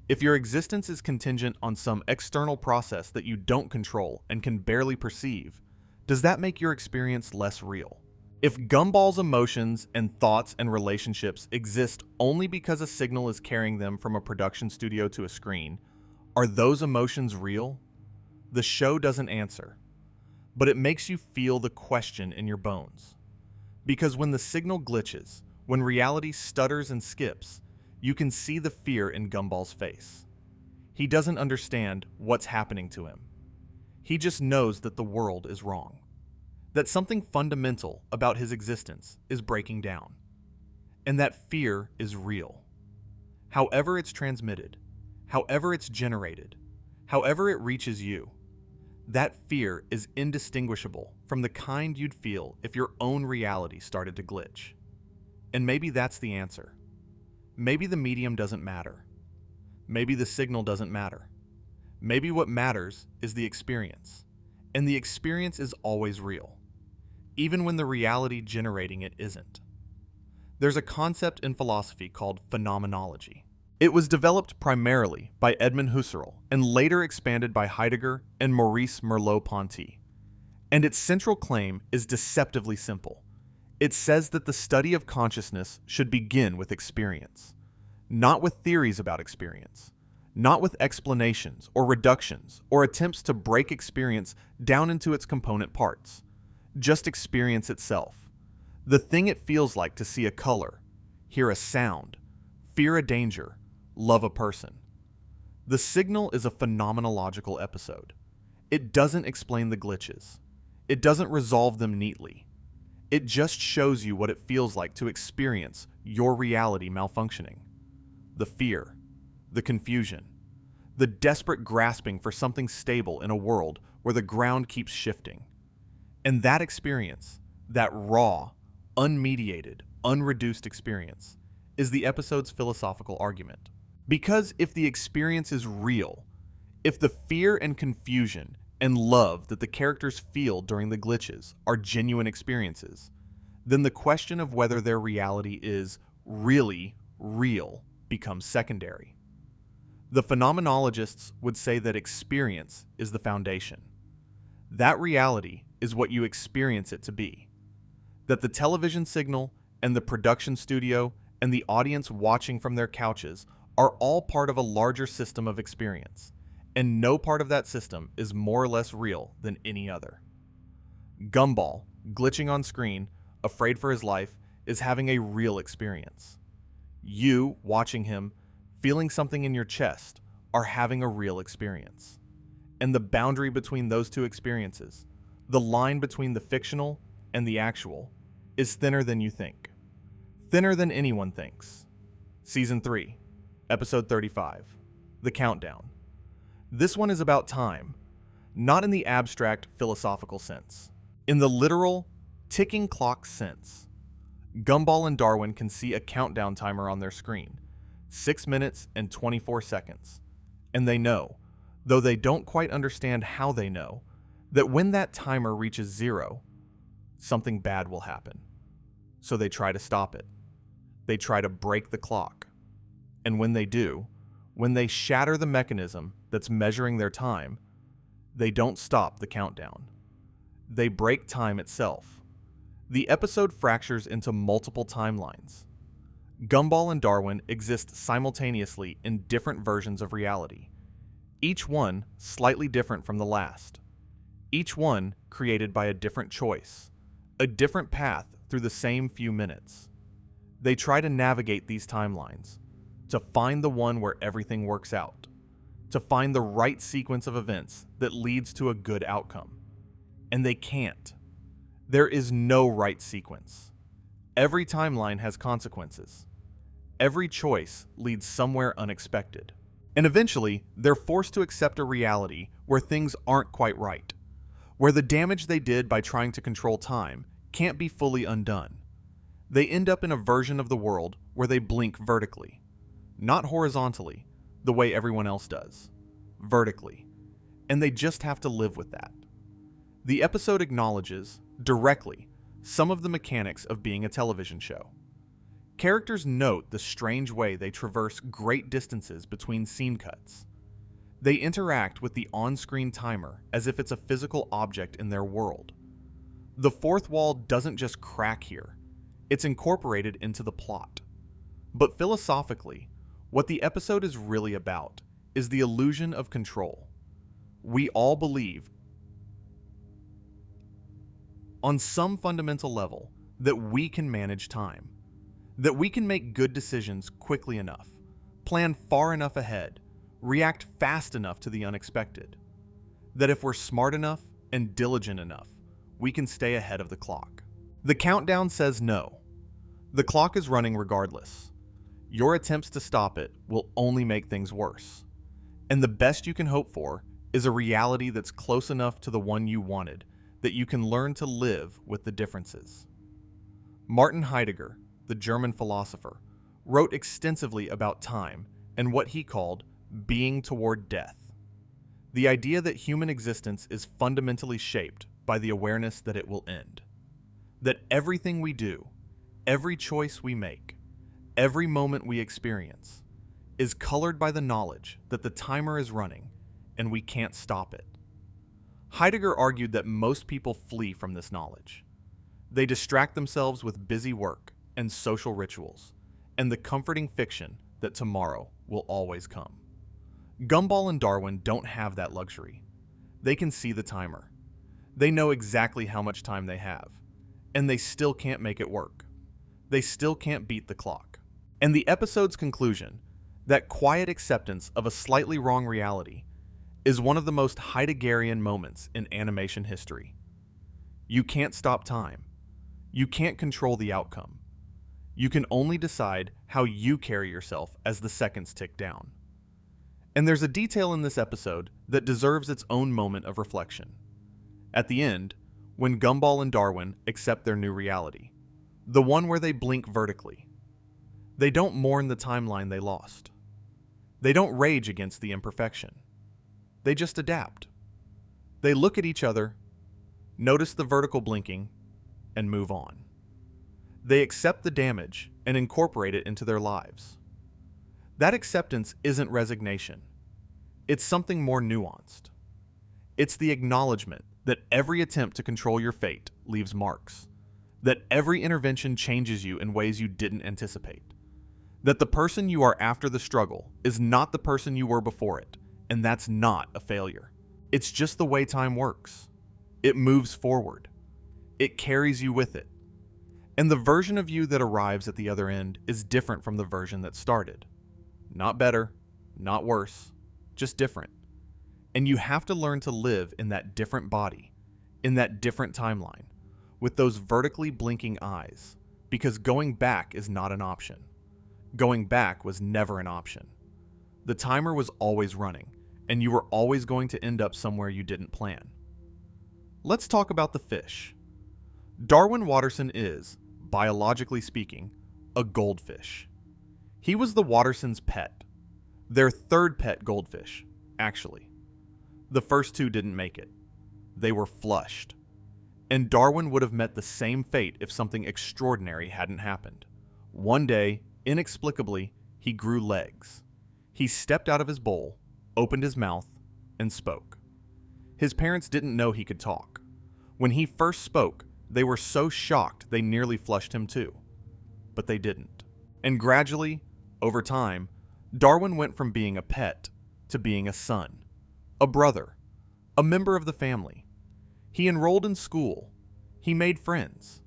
if your existence is contingent on some external process that you don't control and can barely perceive, does that make your experience less real? If Gumball's emotions and thoughts and relationships exist only because a signal is carrying them from a production studio to a screen, are those emotions real? The show doesn't answer, but it makes you feel the question in your bones. Because when the signal glitches, when reality stutters and skips, you can see the fear in Gumball's face. He doesn't understand what's happening to him. He just knows that the world is wrong, that something fundamental about his existence is breaking down, and that fear is real. However it's transmitted, however it's generated, however it reaches you, That fear is indistinguishable from the kind you'd feel if your own reality started to glitch. And maybe that's the answer. Maybe the medium doesn't matter. Maybe the signal doesn't matter. Maybe what matters is the experience. And the experience is always real, even when the reality generating it isn't. There's a concept in philosophy called phenomenology. It was developed primarily by Edmund Husserl and later expanded by Heidegger and Maurice Merleau-Ponty. And its central claim is deceptively simple. It says that the study of consciousness should begin with experience, not with theories about experience, not with explanations or reductions or attempts to break experience down into its component parts. Just experience itself. The thing it feels like to see a color, hear a sound, fear a danger, love a person. The signal is a phenomenological episode. It doesn't explain the glitches. It doesn't resolve them neatly. It just shows you what it feels like to experience your reality malfunctioning. The fear, the confusion, the desperate grasping for something stable in a world where the ground keeps shifting. And that experience, that raw, unmediated, unreduced experience, is the episode's philosophical argument. Because if the experience is real, if the fear and confusion and love that the characters feel during the glitches are genuine experiences, then the question of whether their reality is really real becomes secondary. The phenomenologists would say that experience is the foundation. That reality is what you experience it to be. That the television signal and the production studio and the audience watching from their couches are all part of a larger system of experience, and no part of that system is more or less real than any other. Gumball, glitching on screen, afraid for his life, is having a real experience. You, watching him, feeling something in your chest, are having a real experience. And the boundary between those two experiences, the line between the fictional and the actual, is thinner than you think. Thinner than anyone thinks. Season 3, Episode 35, The Countdown. This one is about time, not in the abstract philosophical sense. In the literal, ticking clock sense. Gumball and Darwin can see a countdown timer on their screen, 6 minutes and 24 seconds. And they know, though they don't quite understand how they know, that when that timer reaches 0, something bad will happen. So they try to stop it. They try to break the clock. And when they do, when they shatter the mechanism that's measuring their time, they don't stop the countdown. They break time itself. The episode fractures into multiple timelines. Gumball and Darwin exist simultaneously in different versions of reality, each one slightly different from the last. Each one created by a different choice, a different path through the same few minutes. They try to navigate these timelines, to find the one where everything works out, to find the right sequence of events that leads to a good outcome. And they can't. There is no right sequence. Every timeline has consequences. Every choice leads somewhere unexpected. And eventually, they're forced to accept a reality where things aren't quite right, where the damage they did by trying to control time can't be fully undone. They end up in a version of the world where they blink vertically, not horizontally, the way everyone else does, vertically, and they just have to live with that. The episode acknowledges, directly, some of the mechanics of being a television show. Characters note the strange way they traverse great distances between scene cuts. They interact with the on-screen timer as if it's a physical object in their world. The fourth wall doesn't just crack here, it's incorporated into the plot. But philosophically, what the episode is really about is the illusion of control. We all believe, on some fundamental level, that we can manage time, that we can make good decisions quickly enough, plan far enough ahead, react fast enough to the unexpected, that if we're smart enough and diligent enough, we can stay ahead of the clock. The countdown says no. The clock is running regardless. Your attempts to stop it will only make things worse. And the best you can hope for is a reality that's close enough to the one you wanted that you can learn to live with the differences. Martin Heidegger, the German philosopher, wrote extensively about time and what he called being toward death. The idea that human existence is fundamentally shaped by the awareness that it will end. That everything we do, every choice we make, every moment we experience, is colored by the knowledge that the timer is running and we can't stop it. Heidegger argued that most people flee from this knowledge. They distract themselves with busy work and social rituals, and the comforting fiction that tomorrow will always come. Gumball and Darwin don't have that luxury. They can see the timer. They know exactly how much time they have, and they still can't make it work. They still can't beat the clock. And the episode's conclusion, that quiet acceptance of a slightly wrong reality, is one of the most Heideggerian moments in animation history. You can't stop time. You can't control the outcome. You can only decide how you carry yourself as the seconds tick down. And there's a detail in this episode that deserves its own moment of reflection. At the end, when Gumball and Darwin accept their new reality, the one where they blink vertically, they don't mourn the timeline they lost. They don't rage against the imperfection. They just adapt. They look at each other, notice the vertical blinking, and move on. They accept the damage and incorporate it into their lives. That acceptance isn't resignation. It's something more nuanced. It's the acknowledgement that every attempt to control your fate leaves marks, that every intervention changes you in ways you didn't anticipate, that the person you are after the struggle is not the person you were before it, and that's not a failure. It's just the way time works. It moves forward. It carries you with it. And the version of you that arrives at the other end is different from the version that started. Not better, not worse, just different. And you have to learn to live in that different body, in that different timeline, with those vertically blinking eyes, because going back is not an option. Going back was never an option. The timer was always running, and you were always going to end up somewhere you didn't plan. Let's talk about the fish. Darwin Watterson is, biologically speaking, a goldfish. He was the Wattersons' pet. Their third pet goldfish, actually. The first two didn't make it. They were flushed. And Darwin would have met the same fate if something extraordinary hadn't happened. One day, inexplicably, he grew legs. He stepped out of his bowl, opened his mouth, and spoke. His parents didn't know he could talk. When he first spoke, they were so shocked they nearly flushed him too. But they didn't. And gradually, over time, Darwin went from being a pet to being a son, a brother, a member of the family. He enrolled in school. He made friends.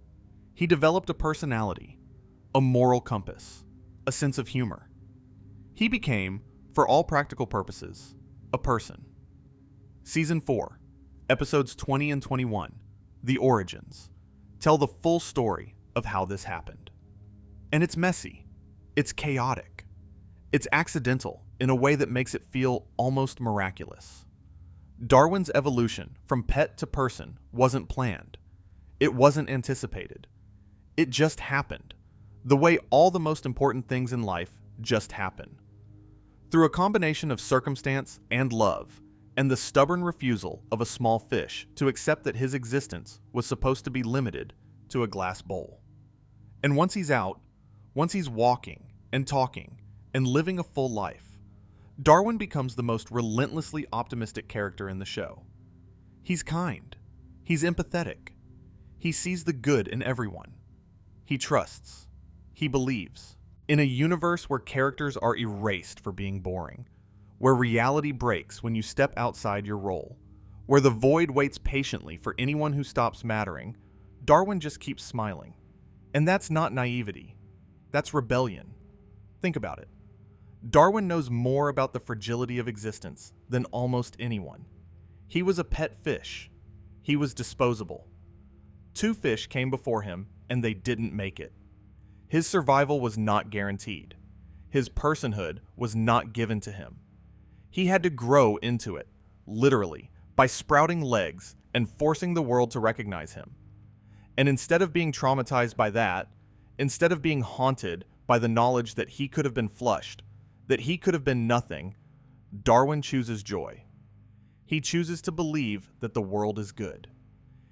He developed a personality, a moral compass, a sense of humor. He became, for all practical purposes, a person. Season 4, episodes 20 and 21, The Origins, tell the full story of how this happened. And it's messy. It's chaotic. It's accidental in a way that makes it feel almost miraculous. Darwin's evolution from pet to person wasn't planned. It wasn't anticipated. It just happened, the way all the most important things in life just happen. Through a combination of circumstance and love, and the stubborn refusal of a small fish to accept that his existence was supposed to be limited to a glass bowl. And once he's out, once he's walking and talking and living a full life, Darwin becomes the most relentlessly optimistic character in the show. He's kind. He's empathetic. He sees the good in everyone. He trusts. He believes. In a universe where characters are erased for being boring, where reality breaks when you step outside your role, where the void waits patiently for anyone who stops mattering, Darwin just keeps smiling. And that's not naivety. That's rebellion. Think about it. Darwin knows more about the fragility of existence than almost anyone. He was a pet fish. He was disposable. 2 fish came before him, and they didn't make it. His survival was not guaranteed. His personhood was not given to him. He had to grow into it, literally, by sprouting legs and forcing the world to recognize him. And instead of being traumatized by that, instead of being haunted by the knowledge that he could have been flushed, that he could have been nothing, Darwin chooses joy. He chooses to believe that the world is good.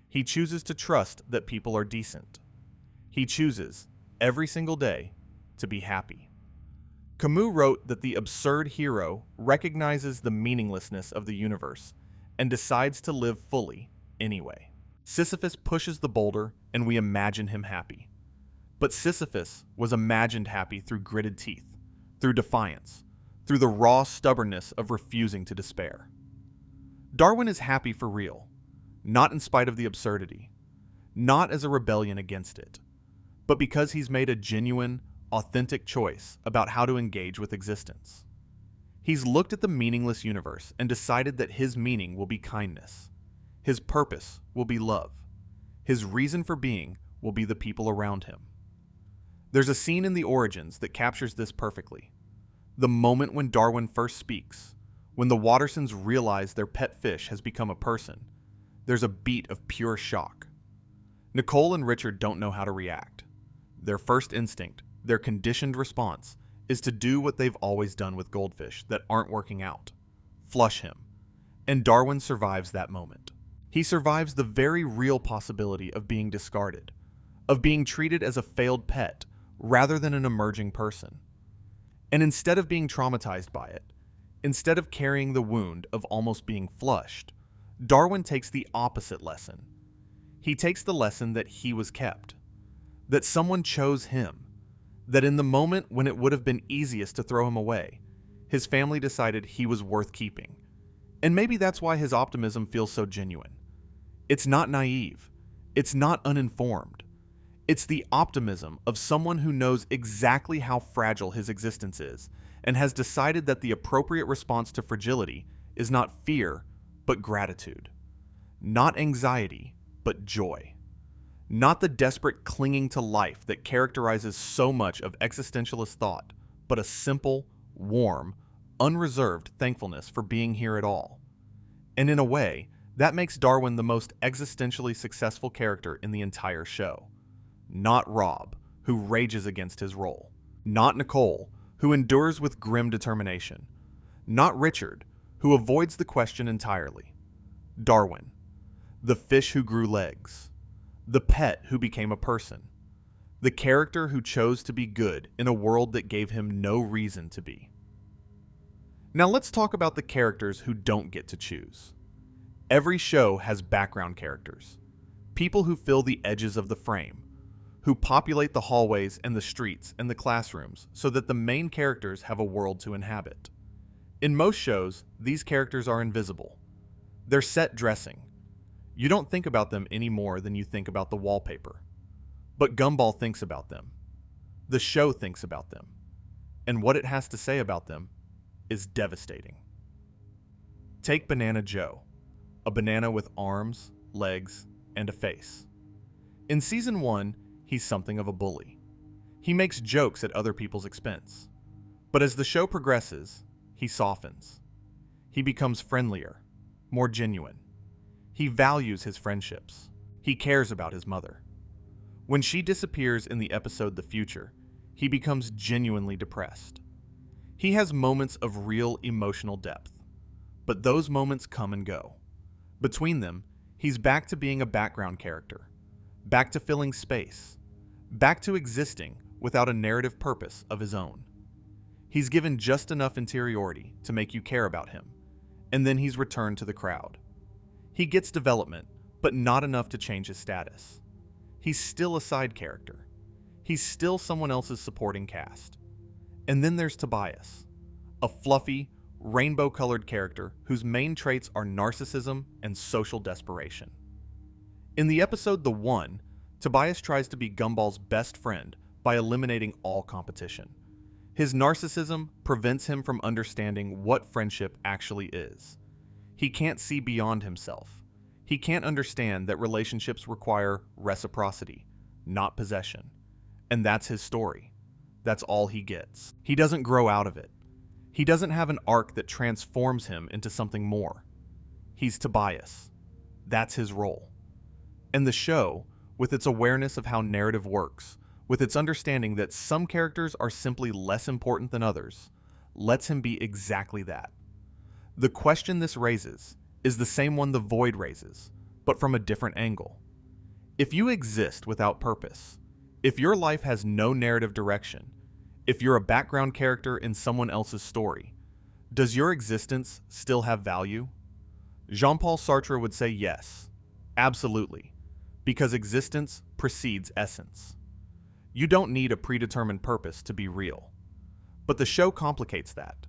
He chooses to trust that people are decent. He chooses, every single day, to be happy. Camus wrote that the absurd hero recognizes the meaninglessness of the universe and decides to live fully anyway. Sisyphus pushes the boulder and we imagine him happy. But Sisyphus was imagined happy through gritted teeth, through defiance, through the raw stubbornness of refusing to despair. Darwin is happy for real, not in spite of the absurdity, not as a rebellion against it, but because he's made a genuine, authentic choice about how to engage with existence. He's looked at the meaningless universe and decided that his meaning will be kindness. His purpose will be love. His reason for being will be the people around him. There's a scene in The Origins that captures this perfectly. The moment when Darwin first speaks, when the Wattersons realize their pet fish has become a person, there's a beat of pure shock. Nicole and Richard don't know how to react. Their first instinct, their conditioned response, is to do what they've always done with goldfish that aren't working out: flush him. And Darwin survives that moment. He survives the very real possibility of being discarded, of being treated as a failed pet rather than an emerging person. And instead of being traumatized by it, instead of carrying the wound of almost being flushed, Darwin takes the opposite lesson. He takes the lesson that he was kept, that someone chose him, that in the moment when it would have been easiest to throw him away, his family decided he was worth keeping. And maybe that's why his optimism feels so genuine. It's not naive. It's not uninformed. It's the optimism of someone who knows exactly how fragile his existence is and has decided that the appropriate response to fragility is not fear, but gratitude. Not anxiety, but joy. Not the desperate clinging to life that characterizes so much of existentialist thought, but a simple, warm, unreserved thankfulness for being here at all. And in a way, that makes Darwin the most existentially successful character in the entire show. Not Rob, who rages against his role. Not Nicole, who endures with grim determination. Not Richard, who avoids the question entirely. Darwin, the fish who grew legs. The pet who became a person. The character who chose to be good in a world that gave him no reason to be. Now let's talk about the characters who don't get to choose. Every show has background characters. People who fill the edges of the frame, who populate the hallways and the streets and the classrooms so that the main characters have a world to inhabit. In most shows, these characters are invisible. They're set dressing. You don't think about them any more than you think about the wallpaper. But Gumball thinks about them. The show thinks about them. And what it has to say about them is devastating. Take Banana Joe, a banana with arms, legs, and a face. In Season 1, he's something of a bully. He makes jokes at other people's expense. But as the show progresses, he softens. He becomes friendlier, more genuine. He values his friendships. He cares about his mother. When she disappears in the episode The Future, he becomes genuinely depressed. He has moments of real emotional depth, but those moments come and go. Between them, he's back to being a background character, back to filling space, back to existing without a narrative purpose of his own. He's given just enough interiority to make you care about him, and then he's returned to the crowd. He gets development, but not enough to change his status. He's still a side character. He's still someone else's supporting cast. And then there's Tobias, a fluffy, rainbow-colored character whose main traits are narcissism and social desperation. In the episode The One, Tobias tries to be Gumball's best friend by eliminating all competition. His narcissism prevents him from understanding what friendship actually is. He can't see beyond himself. He can't understand that relationships require reciprocity, not possession. And that's his story. That's all he gets. He doesn't grow out of it. He doesn't have an arc that transforms him into something more. He's Tobias. That's his role. And the show, with its awareness of how narrative works, with its understanding that some characters are simply less important than others, lets him be exactly that. The question this raises is the same one the Void raises, but from a different angle. If you exist without purpose, if your life has no narrative direction, if you're a background character in someone else's story, does your existence still have value? Jean-Paul Sartre would say yes, absolutely, because existence precedes essence. You don't need a predetermined purpose to be real. But the show complicates that,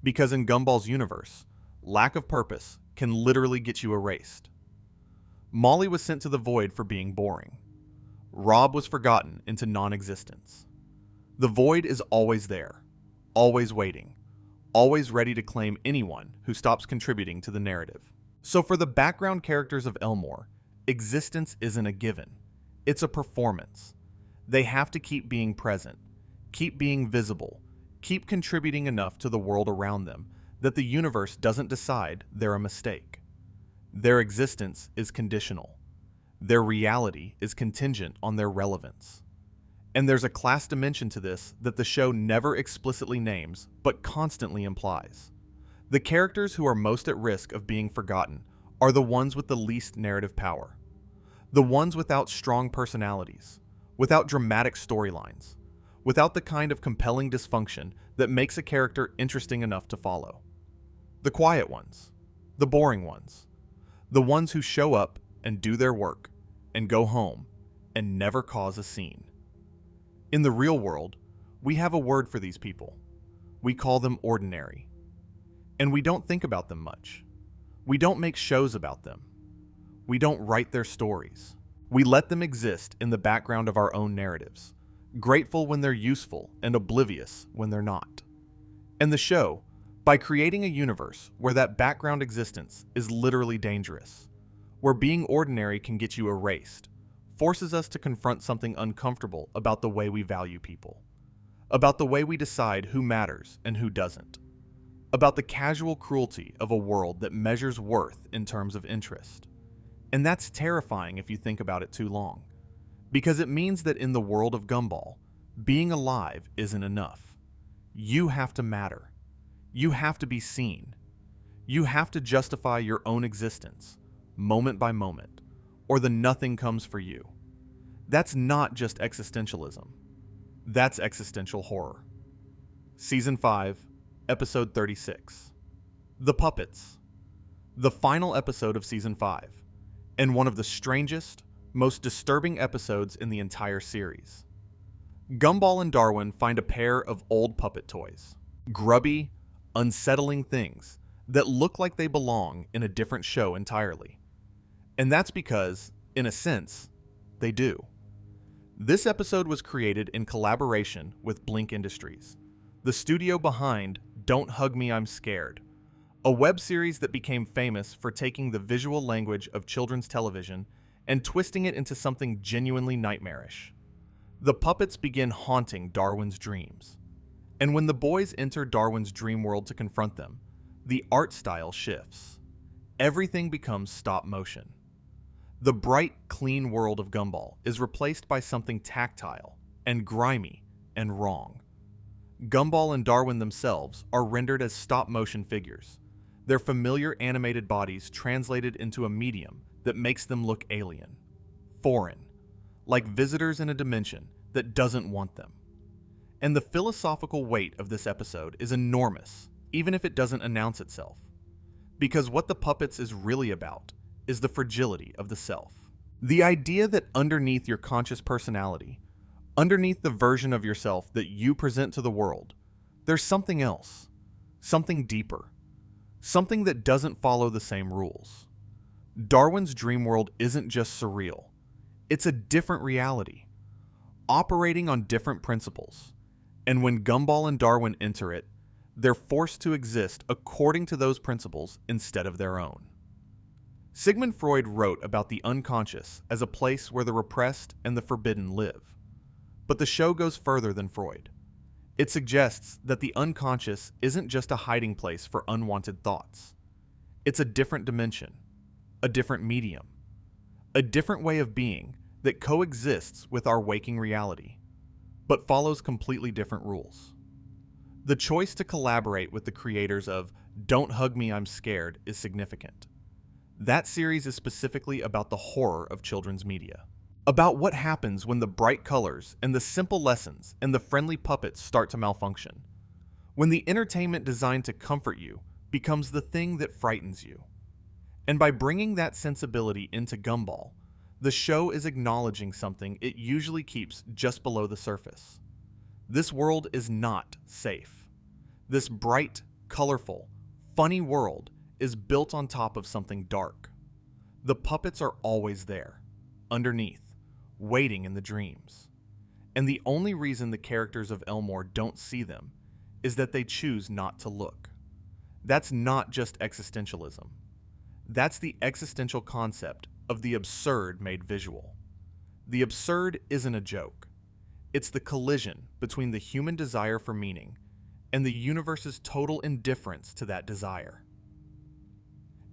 because in Gumball's universe, lack of purpose can literally get you erased. Molly was sent to the Void for being boring. Rob was forgotten into non-existence. The Void is always there, always waiting, always ready to claim anyone who stops contributing to the narrative. So for the background characters of Elmore, existence isn't a given. It's a performance. They have to keep being present, keep being visible, keep contributing enough to the world around them that the universe doesn't decide they're a mistake. Their existence is conditional. Their reality is contingent on their relevance. And there's a class dimension to this that the show never explicitly names, but constantly implies. The characters who are most at risk of being forgotten are the ones with the least narrative power. The ones without strong personalities, without dramatic storylines, without the kind of compelling dysfunction that makes a character interesting enough to follow. The quiet ones, the boring ones, the ones who show up and do their work and go home and never cause a scene. In the real world, we have a word for these people. We call them ordinary. And we don't think about them much. We don't make shows about them. We don't write their stories. We let them exist in the background of our own narratives, grateful when they're useful and oblivious when they're not. And the show, by creating a universe where that background existence is literally dangerous, where being ordinary can get you erased, forces us to confront something uncomfortable about the way we value people, about the way we decide who matters and who doesn't, about the casual cruelty of a world that measures worth in terms of interest. And that's terrifying if you think about it too long, because it means that in the world of Gumball, being alive isn't enough. You have to matter. You have to be seen. You have to justify your own existence, moment by moment, or the nothing comes for you. That's not just existentialism. That's existential horror. Season 5, Episode 36. The Puppets. The final episode of Season 5, and one of the strangest, most disturbing episodes in the entire series. Gumball and Darwin find a pair of old puppet toys. Grubby, unsettling things that look like they belong in a different show entirely. And that's because, in a sense, they do. This episode was created in collaboration with Blink Industries, the studio behind Don't Hug Me, I'm Scared, a web series that became famous for taking the visual language of children's television and twisting it into something genuinely nightmarish. The puppets begin haunting Darwin's dreams. And when the boys enter Darwin's dream world to confront them, the art style shifts. Everything becomes stop motion. The bright, clean world of Gumball is replaced by something tactile and grimy and wrong. Gumball and Darwin themselves are rendered as stop-motion figures, their familiar animated bodies translated into a medium that makes them look alien, foreign, like visitors in a dimension that doesn't want them. And the philosophical weight of this episode is enormous, even if it doesn't announce itself. Because what the puppets is really about is the fragility of the self. The idea that underneath your conscious personality, underneath the version of yourself that you present to the world, there's something else, something deeper, something that doesn't follow the same rules. Darwin's dream world isn't just surreal, it's a different reality, operating on different principles. And when Gumball and Darwin enter it, they're forced to exist according to those principles instead of their own. Sigmund Freud wrote about the unconscious as a place where the repressed and the forbidden live. But the show goes further than Freud. It suggests that the unconscious isn't just a hiding place for unwanted thoughts. It's a different dimension, a different medium, a different way of being that coexists with our waking reality, but follows completely different rules. The choice to collaborate with the creators of Don't Hug Me, I'm Scared is significant. That series is specifically about the horror of children's media, about what happens when the bright colors and the simple lessons and the friendly puppets start to malfunction, when the entertainment designed to comfort you becomes the thing that frightens you. And by bringing that sensibility into Gumball, the show is acknowledging something it usually keeps just below the surface. This world is not safe. This bright, colorful, funny world is built on top of something dark. The puppets are always there, underneath, waiting in the dreams. And the only reason the characters of Elmore don't see them is that they choose not to look. That's not just existentialism. That's the existential concept of the absurd made visual. The absurd isn't a joke. It's the collision between the human desire for meaning and the universe's total indifference to that desire.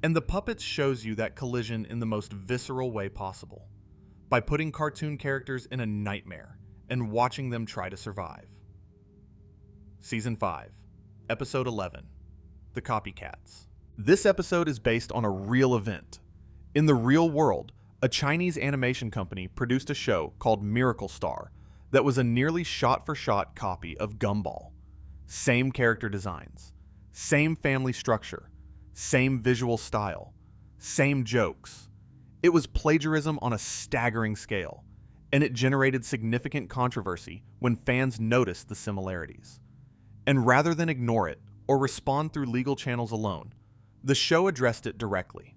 And the puppets shows you that collision in the most visceral way possible, by putting cartoon characters in a nightmare and watching them try to survive. Season 5, Episode 11, The Copycats. This episode is based on a real event. In the real world, a Chinese animation company produced a show called Miracle Star that was a nearly shot-for-shot copy of Gumball. Same character designs, same family structure, same visual style, same jokes. It was plagiarism on a staggering scale, and it generated significant controversy when fans noticed the similarities. And rather than ignore it or respond through legal channels alone, the show addressed it directly.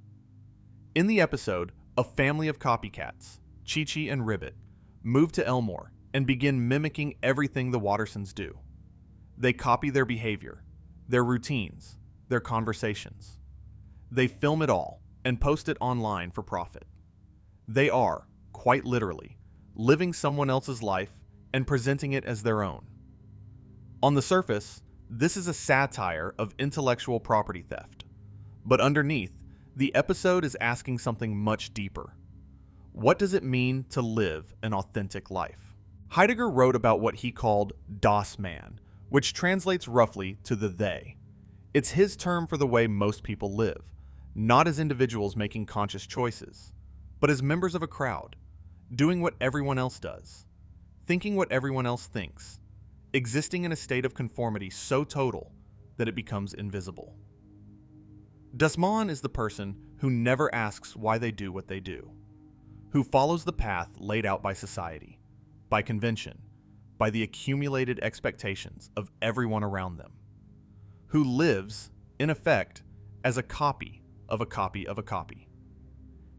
In the episode, a family of copycats, Chi-Chi and Ribbit, move to Elmore and begin mimicking everything the Wattersons do. They copy their behavior, their routines, their conversations. They film it all and post it online for profit. They are, quite literally, living someone else's life and presenting it as their own. On the surface, this is a satire of intellectual property theft. But underneath, the episode is asking something much deeper. What does it mean to live an authentic life? Heidegger wrote about what he called Das Man, which translates roughly to the they. It's his term for the way most people live, not as individuals making conscious choices, but as members of a crowd, doing what everyone else does, thinking what everyone else thinks, existing in a state of conformity so total that it becomes invisible. Das Man is the person who never asks why they do what they do, who follows the path laid out by society, by convention, by the accumulated expectations of everyone around them, who lives, in effect, as a copy of a copy of a copy.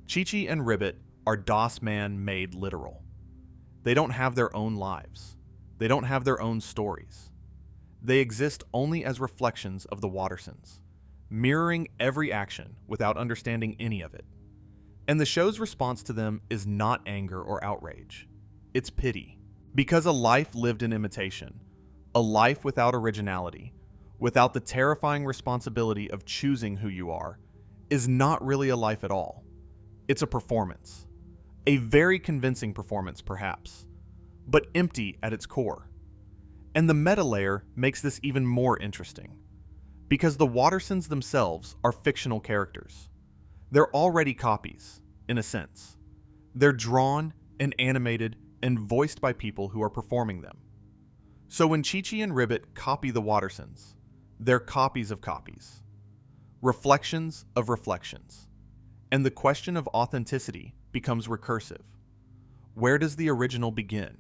Chi-Chi and Ribbit are Das Man made literal. They don't have their own lives. They don't have their own stories. They exist only as reflections of the Wattersons, mirroring every action without understanding any of it. And the show's response to them is not anger or outrage. It's pity. Because a life lived in imitation, a life without originality, without the terrifying responsibility of choosing who you are, is not really a life at all. It's a performance. A very convincing performance, perhaps, but empty at its core. And the meta layer makes this even more interesting, because the Wattersons themselves are fictional characters. They're already copies, in a sense. They're drawn and animated and voiced by people who are performing them. So when Chi-Chi and Ribbit copy the Wattersons, they're copies of copies, reflections of reflections, and the question of authenticity becomes recursive. Where does the original begin?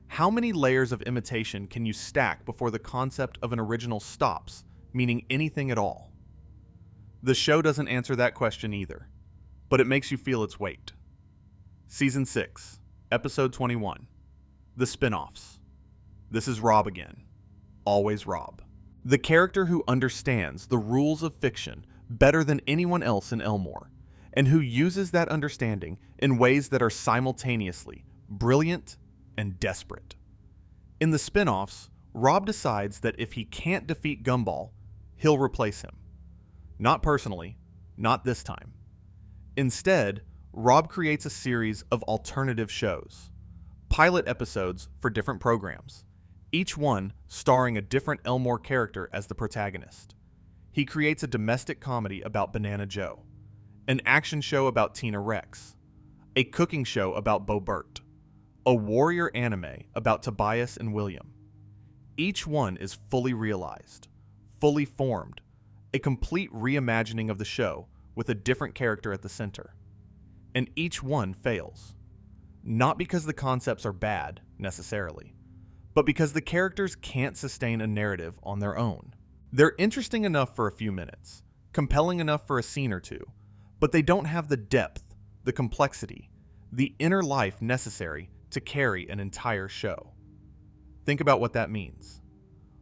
How many layers of imitation can you stack before the concept of an original stops meaning anything at all? The show doesn't answer that question either, but it makes you feel its weight. Season 6, Episode 21, The Spin-Offs. This is Rob again. Always Rob. The character who understands the rules of fiction better than anyone else in Elmore, and who uses that understanding in ways that are simultaneously brilliant and desperate. In the spin-offs, Rob decides that if he can't defeat Gumball, he'll replace him. Not personally, Not this time. Instead, Rob creates a series of alternative shows, pilot episodes for different programs, each one starring a different Elmore character as the protagonist. He creates a domestic comedy about Banana Joe, an action show about Tina Rex, a cooking show about Bo Burt, a warrior anime about Tobias and William. Each one is fully realized, fully formed, a complete reimagining of the show with a different character at the center. And each one fails. Not because the concepts are bad, necessarily, but because the characters can't sustain a narrative on their own. They're interesting enough for a few minutes, compelling enough for a scene or two, but they don't have the depth, the complexity, the inner life necessary to carry an entire show. Think about what that means.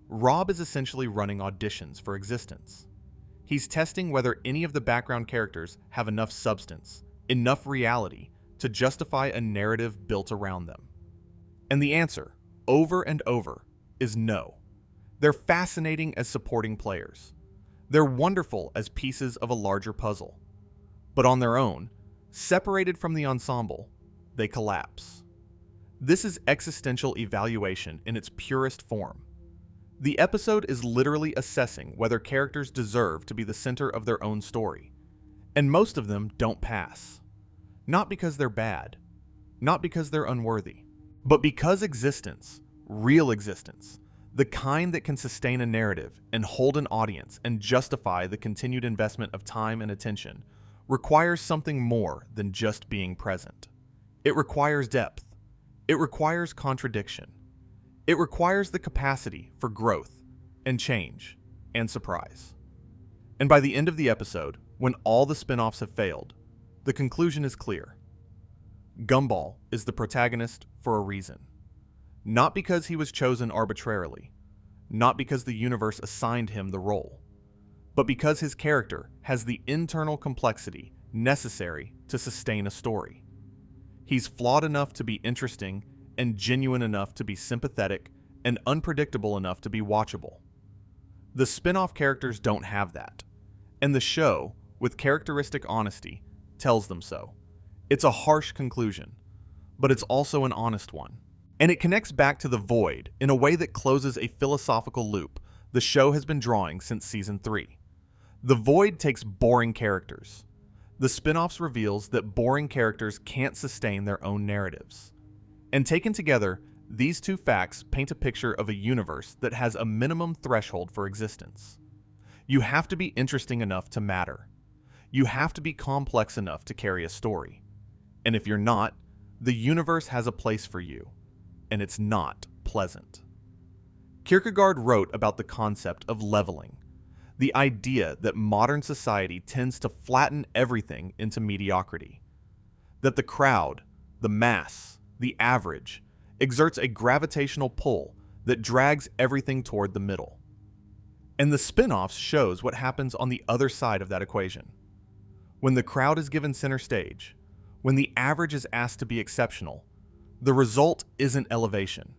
Rob is essentially running auditions for existence. He's testing whether any of the background characters have enough substance, enough reality, to justify a narrative built around them. And the answer, over and over, is no. They're fascinating as supporting players. They're wonderful as pieces of a larger puzzle. But on their own, separated from the ensemble, they collapse. This is existential evaluation in its purest form. The episode is literally assessing whether characters deserve to be the center of their own story. And most of them don't pass. Not because they're bad, not because they're unworthy, but because existence, real existence, the kind that can sustain a narrative and hold an audience and justify the continued investment of time and attention, requires something more than just being present. It requires depth. It requires contradiction. It requires the capacity for growth and change and surprise. And by the end of the episode, when all the spin-offs have failed, the conclusion is clear. Gumball is the protagonist for a reason. Not because he was chosen arbitrarily, not because the universe assigned him the role, but because his character has the internal complexity necessary to sustain a story. He's flawed enough to be interesting and genuine enough to be sympathetic and unpredictable enough to be watchable. The spin-off characters don't have that, and the show, with characteristic honesty, tells them so. It's a harsh conclusion, but it's also an honest one. And it connects back to the void in a way that closes a philosophical loop the show has been drawing since season 3. The void takes boring characters. The spin-offs reveals that boring characters can't sustain their own narratives. And taken together, these two facts paint a picture of a universe that has a minimum threshold for existence. You have to be interesting enough to matter. You have to be complex enough to carry a story. And if you're not, the universe has a place for you. And it's not pleasant. Kierkegaard wrote about the concept of leveling, the idea that modern society tends to flatten everything into mediocrity, that the crowd, the mass, the average, exerts a gravitational pull that drags everything toward the middle. And the spin-offs shows what happens on the other side of that equation. When the crowd is given center stage, when the average is asked to be exceptional, the result isn't elevation,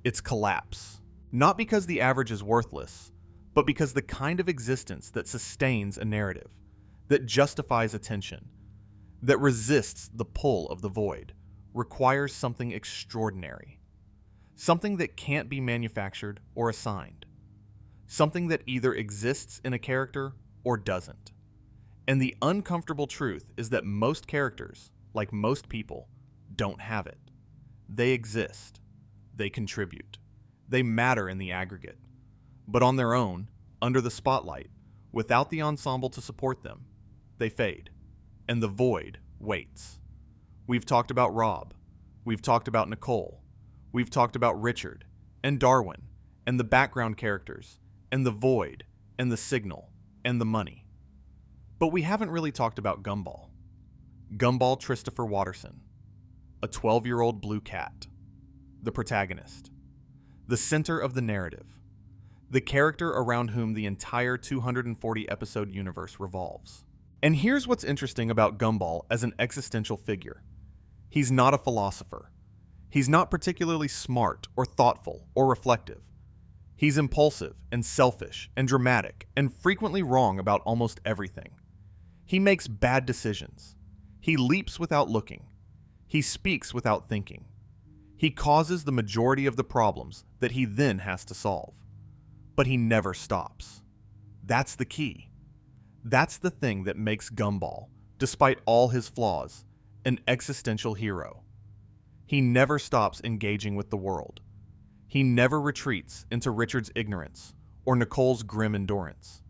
it's collapse. Not because the average is worthless, but because the kind of existence that sustains a narrative, that justifies attention, that resists the pull of the void, requires something extraordinary. Something that can't be manufactured or assigned. Something that either exists in a character or doesn't. And the uncomfortable truth is that most characters, like most people, don't have it. They exist. They contribute. They matter in the aggregate. But on their own, under the spotlight, without the ensemble to support them, they fade. And the void waits. We've talked about Rob. We've talked about Nicole. We've talked about Richard and Darwin and the background characters and the void and the signal and the money. But we haven't really talked about Gumball. Gumball Christopher Watterson, a 12-year-old blue cat, the protagonist, the center of the narrative, the character around whom the entire 240-episode universe revolves. And here's what's interesting about Gumball as an existential figure. He's not a philosopher. He's not particularly smart or thoughtful or reflective. He's impulsive and selfish and dramatic and frequently wrong about almost everything. He makes bad decisions. He leaps without looking. He speaks without thinking. He causes the majority of the problems that he then has to solve. But he never stops. That's the key. That's the thing that makes Gumball, despite all his flaws, an existential hero. He never stops engaging with the world. He never retreats into Richard's ignorance or Nicole's grim endurance.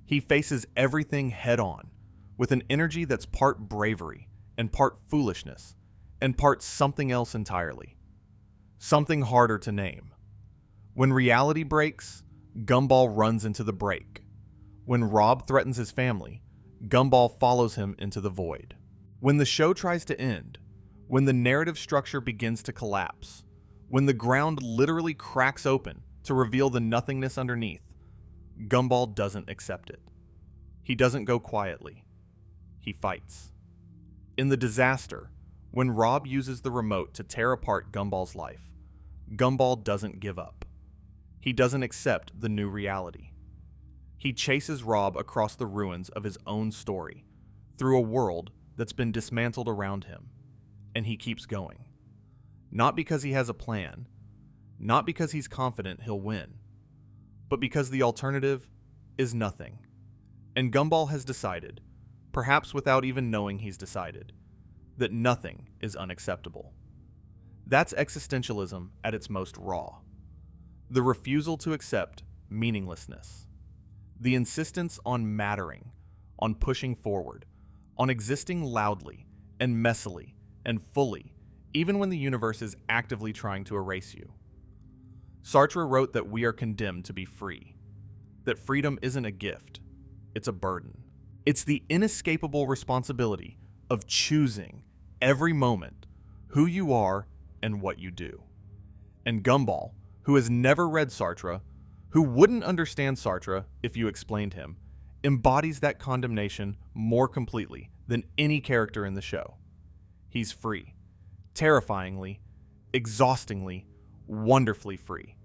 He faces everything head-on with an energy that's part bravery and part foolishness and part something else entirely. Something harder to name. When reality breaks, Gumball runs into the break. When Rob threatens his family, Gumball follows him into the void. When the show tries to end, when the narrative structure begins to collapse, when the ground literally cracks open to reveal the nothingness underneath, Gumball doesn't accept it. He doesn't go quietly. He fights. In the disaster, when Rob uses the remote to tear apart Gumball's life, Gumball doesn't give up. He doesn't accept the new reality. He chases Rob across the ruins of his own story, through a world that's been dismantled around him, and he keeps going. Not because he has a plan, not because he's confident he'll win, but because the alternative is nothing. And Gumball has decided, perhaps without even knowing he's decided, that nothing is unacceptable. That's existentialism at its most raw. The refusal to accept meaninglessness. The insistence on mattering, on pushing forward, on existing loudly and messily and fully, even when the universe is actively trying to erase you. Sartre wrote that we are condemned to be free, that freedom isn't a gift, it's a burden. It's the inescapable responsibility of choosing every moment who you are and what you do. And Gumball, who has never read Sartre, who wouldn't understand Sartre if you explained him, embodies that condemnation more completely than any character in the show. He's free. Terrifyingly, exhaustingly, wonderfully free.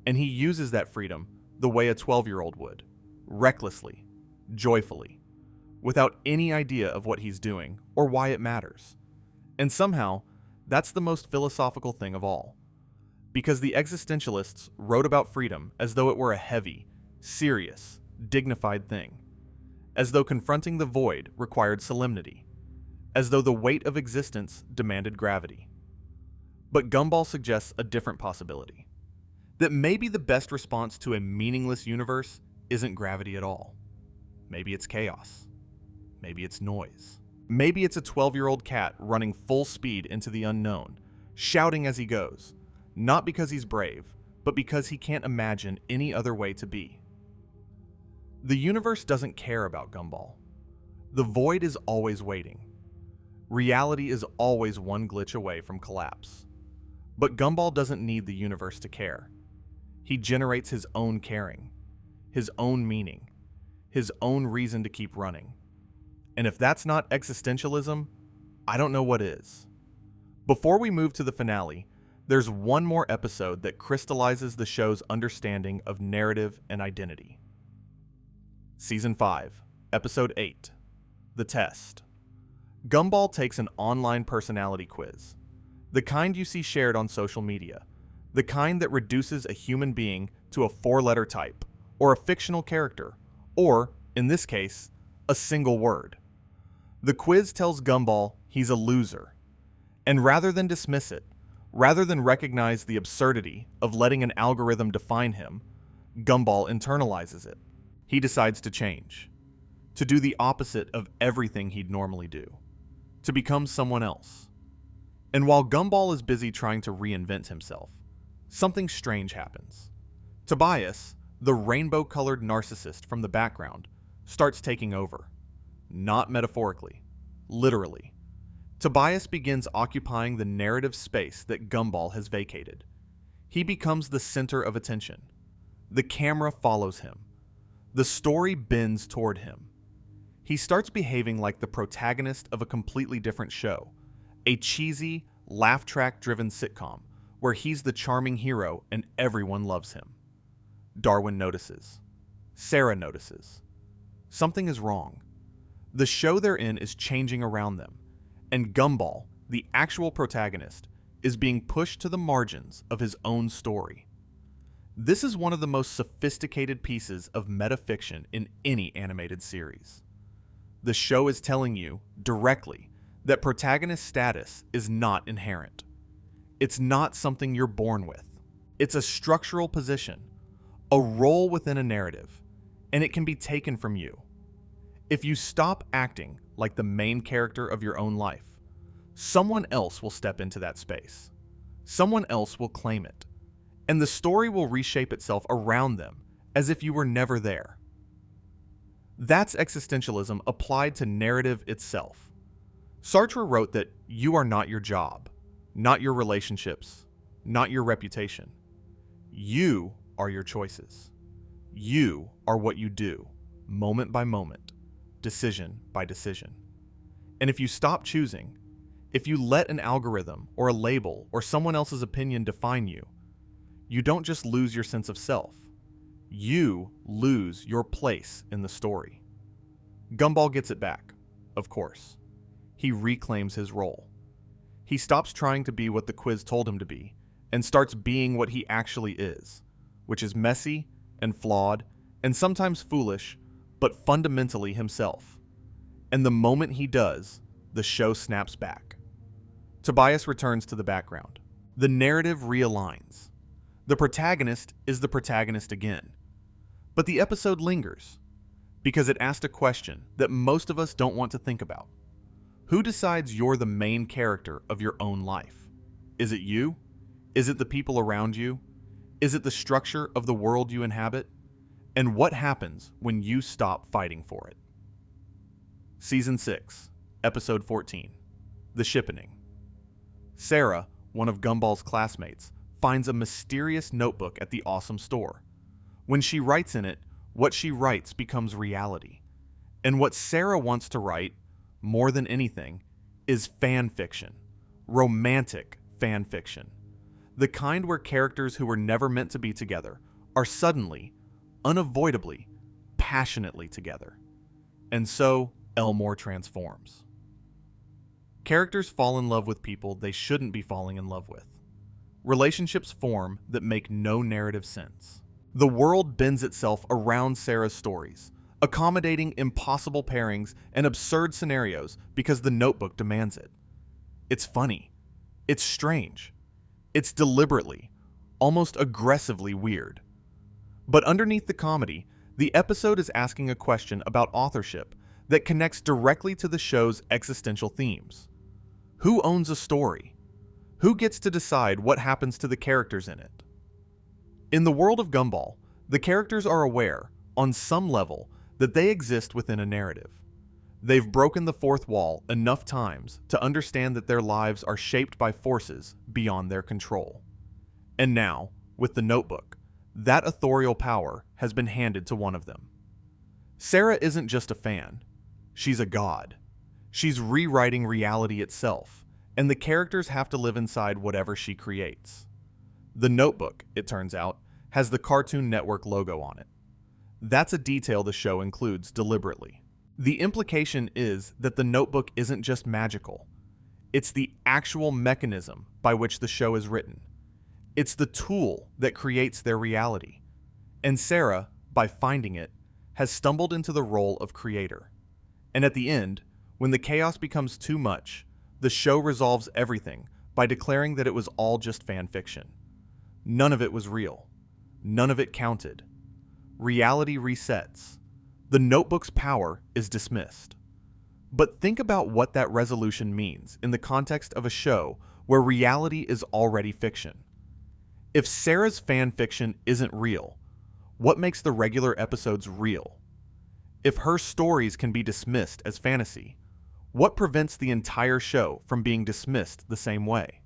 And he uses that freedom the way a 12-year-old would, recklessly, joyfully, without any idea of what he's doing or why it matters. And somehow, that's the most philosophical thing of all. Because the existentialists wrote about freedom as though it were a heavy, serious, dignified thing. As though confronting the void required solemnity. As though the weight of existence demanded gravity. But Gumball suggests a different possibility. That maybe the best response to a meaningless universe isn't gravity at all. Maybe it's chaos. Maybe it's noise. Maybe it's a 12-year-old cat running full speed into the unknown, shouting as he goes, not because he's brave, but because he can't imagine any other way to be. The universe doesn't care about Gumball. The void is always waiting. Reality is always one glitch away from collapse. But Gumball doesn't need the universe to care. He generates his own caring, his own meaning, his own reason to keep running. And if that's not existentialism, I don't know what is. Before we move to the finale, there's one more episode that crystallizes the show's understanding of narrative and identity. Season 5, Episode 8, The Test. Gumball takes an online personality quiz. The kind you see shared on social media. The kind that reduces a human being to a 4-letter type, or a fictional character, or, in this case, a single word. The quiz tells Gumball he's a loser. And rather than dismiss it, rather than recognize the absurdity of letting an algorithm define him, Gumball internalizes it. He decides to change. To do the opposite of everything he'd normally do. To become someone else. And while Gumball is busy trying to reinvent himself, something strange happens. Tobias, the rainbow-colored narcissist from the background, starts taking over. Not metaphorically, literally. Tobias begins occupying the narrative space that Gumball has vacated. He becomes the center of attention. The camera follows him. The story bends toward him. He starts behaving like the protagonist of a completely different show, a cheesy, laugh-track-driven sitcom where he's the charming hero and everyone loves him. Darwin notices. Sarah notices. Something is wrong. The show they're in is changing around them, and Gumball, the actual protagonist, is being pushed to the margins of his own story. This is one of the most sophisticated pieces of metafiction in any animated series. The show is telling you, directly, that protagonist status is not inherent. It's not something you're born with. It's a structural position, a role within a narrative, and it can be taken from you. If you stop acting like the main character of your own life, someone else will step into that space. Someone else will claim it, and the story will reshape itself around them as if you were never there. That's existentialism applied to narrative itself. Sartre wrote that you are not your job, not your relationships, not your reputation. You are your choices. You are what you do, moment by moment, decision by decision. And if you stop choosing, if you let an algorithm or a label or someone else's opinion define you, you don't just lose your sense of self. You lose your place in the story. Gumball gets it back, of course. He reclaims his role. He stops trying to be what the quiz told him to be and starts being what he actually is, which is messy and flawed and sometimes foolish, but fundamentally himself. And the moment he does, the show snaps back. Tobias returns to the background. The narrative realigns. The protagonist is the protagonist again. But the episode lingers, because it asked a question that most of us don't want to think about. Who decides you're the main character of your own life? Is it you? Is it the people around you? Is it the structure of the world you inhabit? And what happens when you stop fighting for it? Season 6, Episode 14, The Shippening. Sarah, one of Gumball's classmates, finds a mysterious notebook at the awesome store. When she writes in it, what she writes becomes reality. And what Sarah wants to write, more than anything, is fan fiction. Romantic fan fiction. The kind where characters who were never meant to be together are suddenly, unavoidably, passionately together. And so, Elmore transforms. Characters fall in love with people they shouldn't be falling in love with. Relationships form that make no narrative sense. The world bends itself around Sarah's stories, accommodating impossible pairings and absurd scenarios because the notebook demands it. It's funny. It's strange. It's deliberately, almost aggressively weird. But underneath the comedy, the episode is asking a question about authorship that connects directly to the show's existential themes. Who owns a story? Who gets to decide what happens to the characters in it? In the world of Gumball, the characters are aware, on some level, that they exist within a narrative. They've broken the fourth wall enough times to understand that their lives are shaped by forces beyond their control. And now, with the notebook, that authorial power has been handed to one of them. Sarah isn't just a fan. She's a god. She's rewriting reality itself, and the characters have to live inside whatever she creates. The notebook, it turns out, has the Cartoon Network logo on it. That's a detail the show includes deliberately. The implication is that the notebook isn't just magical. It's the actual mechanism by which the show is written. It's the tool that creates their reality. And Sarah, by finding it, has stumbled into the role of creator. And at the end, when the chaos becomes too much, the show resolves everything by declaring that it was all just fan fiction. None of it was real. None of it counted. Reality resets. The notebook's power is dismissed. But think about what that resolution means in the context of a show where reality is already fiction. If Sarah's fan fiction isn't real, what makes the regular episodes real? If her stories can be dismissed as fantasy, what prevents the entire show from being dismissed the same way?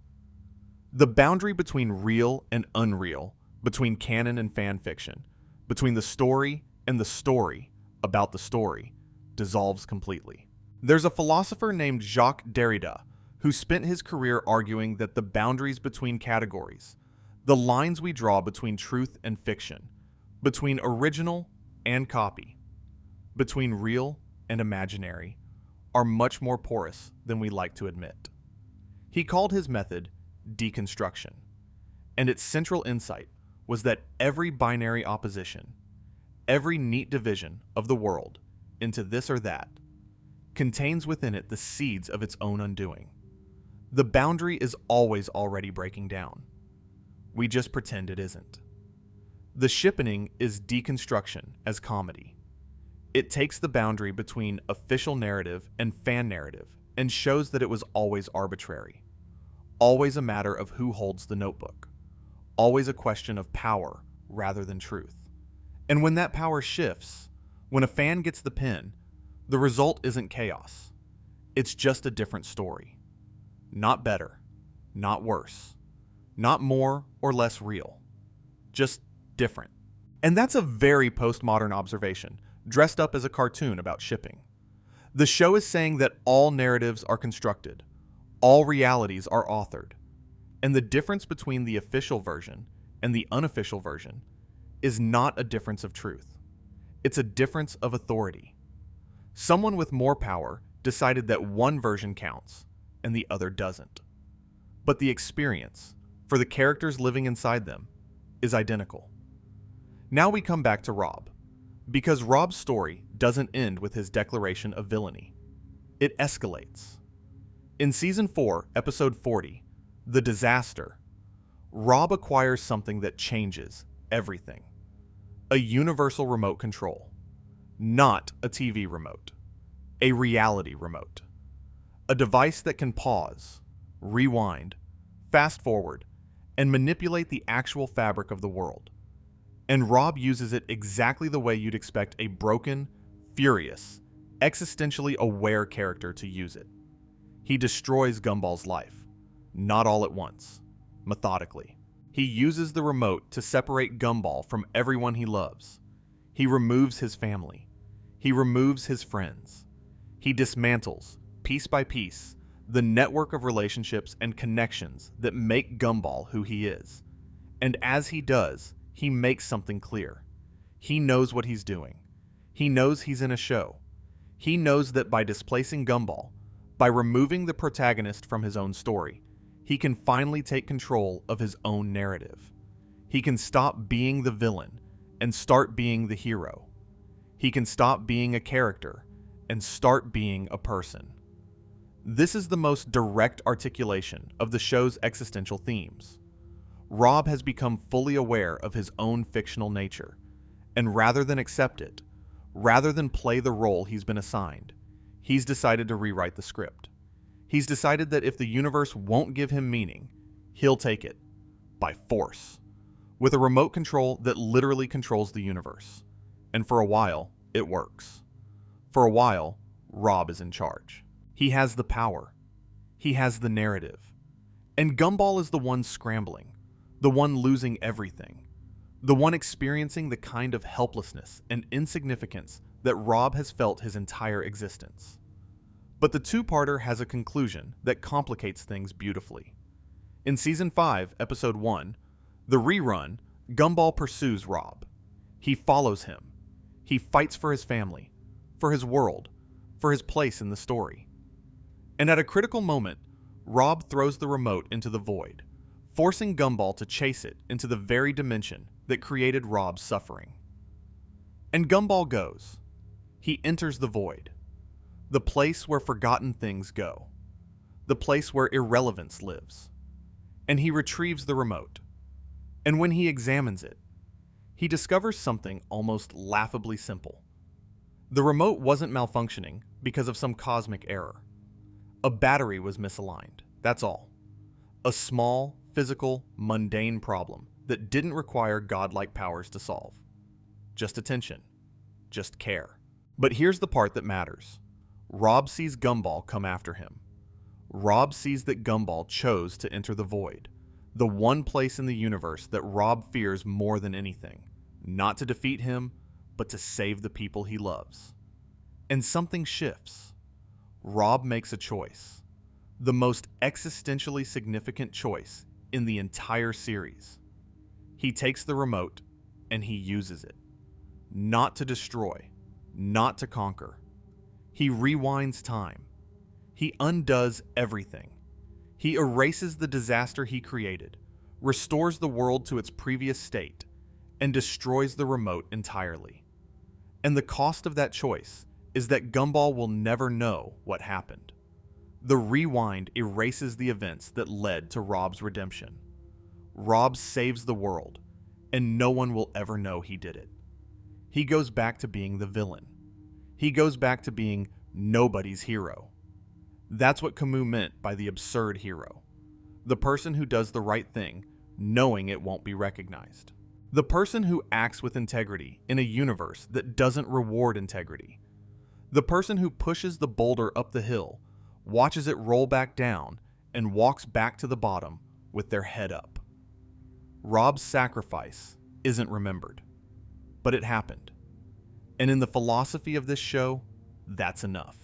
The boundary between real and unreal, between canon and fan fiction, between the story and the story about the story, dissolves completely. There's a philosopher named Jacques Derrida who spent his career arguing that the boundaries between categories, the lines we draw between truth and fiction, between original and copy, between real and imaginary, are much more porous than we like to admit. He called his method deconstruction, and its central insight was that every binary opposition, every neat division of the world into this or that, contains within it the seeds of its own undoing. The boundary is always already breaking down. We just pretend it isn't. The shippening is deconstruction as comedy. It takes the boundary between official narrative and fan narrative and shows that it was always arbitrary, always a matter of who holds the notebook, always a question of power rather than truth. And when that power shifts, when a fan gets the pen, the result isn't chaos. It's just a different story. Not better, not worse, not more or less real, just different. And that's a very postmodern observation, dressed up as a cartoon about shipping. The show is saying that all narratives are constructed, all realities are authored, and the difference between the official version and the unofficial version is not a difference of truth. It's a difference of authority. Someone with more power decided that one version counts and the other doesn't. But the experience, for the characters living inside them, is identical. Now we come back to Rob, because Rob's story doesn't end with his declaration of villainy. It escalates. In Season 4, Episode 40, The Disaster, Rob acquires something that changes everything. A universal remote control. Not a TV remote. A reality remote. A device that can pause, rewind, fast forward, and manipulate the actual fabric of the world. And Rob uses it exactly the way you'd expect a broken, furious, existentially aware character to use it. He destroys Gumball's life, not all at once, methodically. He uses the remote to separate Gumball from everyone he loves. He removes his family. He removes his friends. He dismantles, piece by piece, the network of relationships and connections that make Gumball who he is. And as he does, he makes something clear. He knows what he's doing. He knows he's in a show. He knows that by displacing Gumball, by removing the protagonist from his own story, he can finally take control of his own narrative. He can stop being the villain and start being the hero. He can stop being a character and start being a person. This is the most direct articulation of the show's existential themes. Rob has become fully aware of his own fictional nature, and rather than accept it, rather than play the role he's been assigned, he's decided to rewrite the script. He's decided that if the universe won't give him meaning, he'll take it, by force, with a remote control that literally controls the universe. And for a while, it works. For a while, Rob is in charge. He has the power. He has the narrative. And Gumball is the one scrambling, the one losing everything, the one experiencing the kind of helplessness and insignificance that Rob has felt his entire existence. But the two-parter has a conclusion that complicates things beautifully. In Season 5, Episode 1, the rerun, Gumball pursues Rob. He follows him. He fights for his family, for his world, for his place in the story. And at a critical moment, Rob throws the remote into the void, forcing Gumball to chase it into the very dimension that created Rob's suffering. And Gumball goes. He enters the void, the place where forgotten things go, the place where irrelevance lives. And he retrieves the remote. And when he examines it, he discovers something almost laughably simple. The remote wasn't malfunctioning because of some cosmic error. A battery was misaligned, that's all. A small, physical, mundane problem that didn't require godlike powers to solve. Just attention. Just care. But here's the part that matters. Rob sees Gumball come after him. Rob sees that Gumball chose to enter the void, the one place in the universe that Rob fears more than anything, not to defeat him, but to save the people he loves. And something shifts. Rob makes a choice, the most existentially significant choice in the entire series. He takes the remote and he uses it, not to destroy, not to conquer. He rewinds time. He undoes everything. He erases the disaster he created, restores the world to its previous state, and destroys the remote entirely. And the cost of that choice is that Gumball will never know what happened. The rewind erases the events that led to Rob's redemption. Rob saves the world, and no one will ever know he did it. He goes back to being the villain. He goes back to being nobody's hero. That's what Camus meant by the absurd hero. The person who does the right thing, knowing it won't be recognized. The person who acts with integrity in a universe that doesn't reward integrity. The person who pushes the boulder up the hill, watches it roll back down, and walks back to the bottom with their head up. Rob's sacrifice isn't remembered, but it happened. And in the philosophy of this show, that's enough.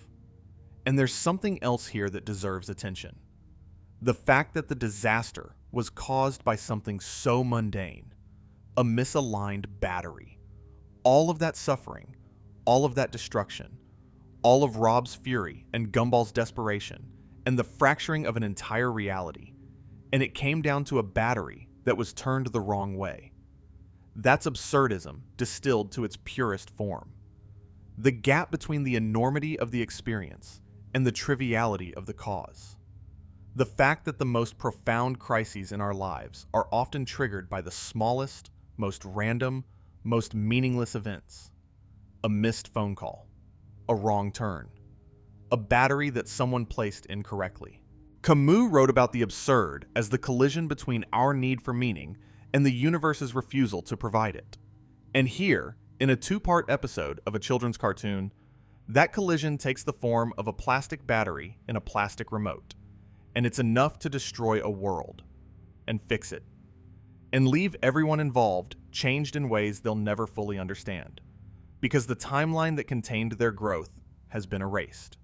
And there's something else here that deserves attention. The fact that the disaster was caused by something so mundane, a misaligned battery. All of that suffering, all of that destruction, all of Rob's fury and Gumball's desperation, and the fracturing of an entire reality. And it came down to a battery that was turned the wrong way. That's absurdism distilled to its purest form. The gap between the enormity of the experience and the triviality of the cause. The fact that the most profound crises in our lives are often triggered by the smallest, most random, most meaningless events. A missed phone call, a wrong turn, a battery that someone placed incorrectly. Camus wrote about the absurd as the collision between our need for meaning and the universe's refusal to provide it. And here, in a two-part episode of a children's cartoon, that collision takes the form of a plastic battery in a plastic remote, and it's enough to destroy a world, and fix it, and leave everyone involved changed in ways they'll never fully understand, because the timeline that contained their growth has been erased.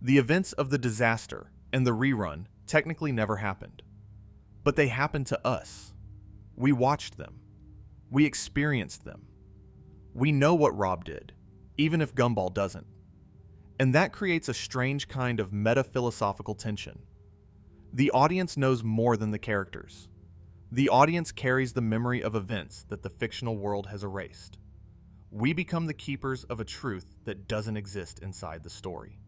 The events of the disaster and the rerun technically never happened, but they happened to us. We watched them. We experienced them. We know what Rob did, even if Gumball doesn't. And that creates a strange kind of meta-philosophical tension. The audience knows more than the characters. The audience carries the memory of events that the fictional world has erased. We become the keepers of a truth that doesn't exist inside the story.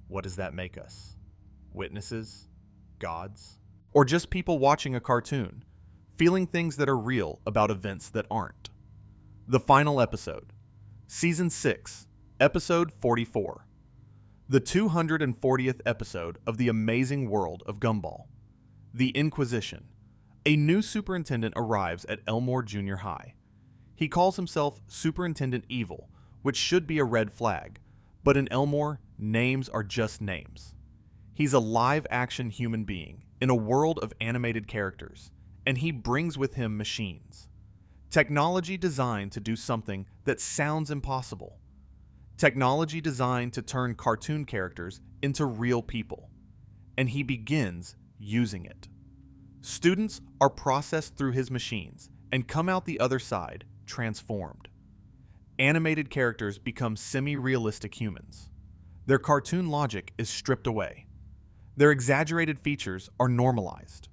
What does that make us? Witnesses? Gods? Or just people watching a cartoon, feeling things that are real about events that aren't? The final episode. Season 6, Episode 44. The 240th episode of the amazing world of Gumball. The Inquisition. A new superintendent arrives at Elmore Junior High. He calls himself Superintendent Evil, which should be a red flag, but in Elmore, names are just names. He's a live-action human being in a world of animated characters, and he brings with him machines. Technology designed to do something that sounds impossible. Technology designed to turn cartoon characters into real people. And he begins using it. Students are processed through his machines and come out the other side transformed. Animated characters become semi-realistic humans. Their cartoon logic is stripped away. Their exaggerated features are normalized.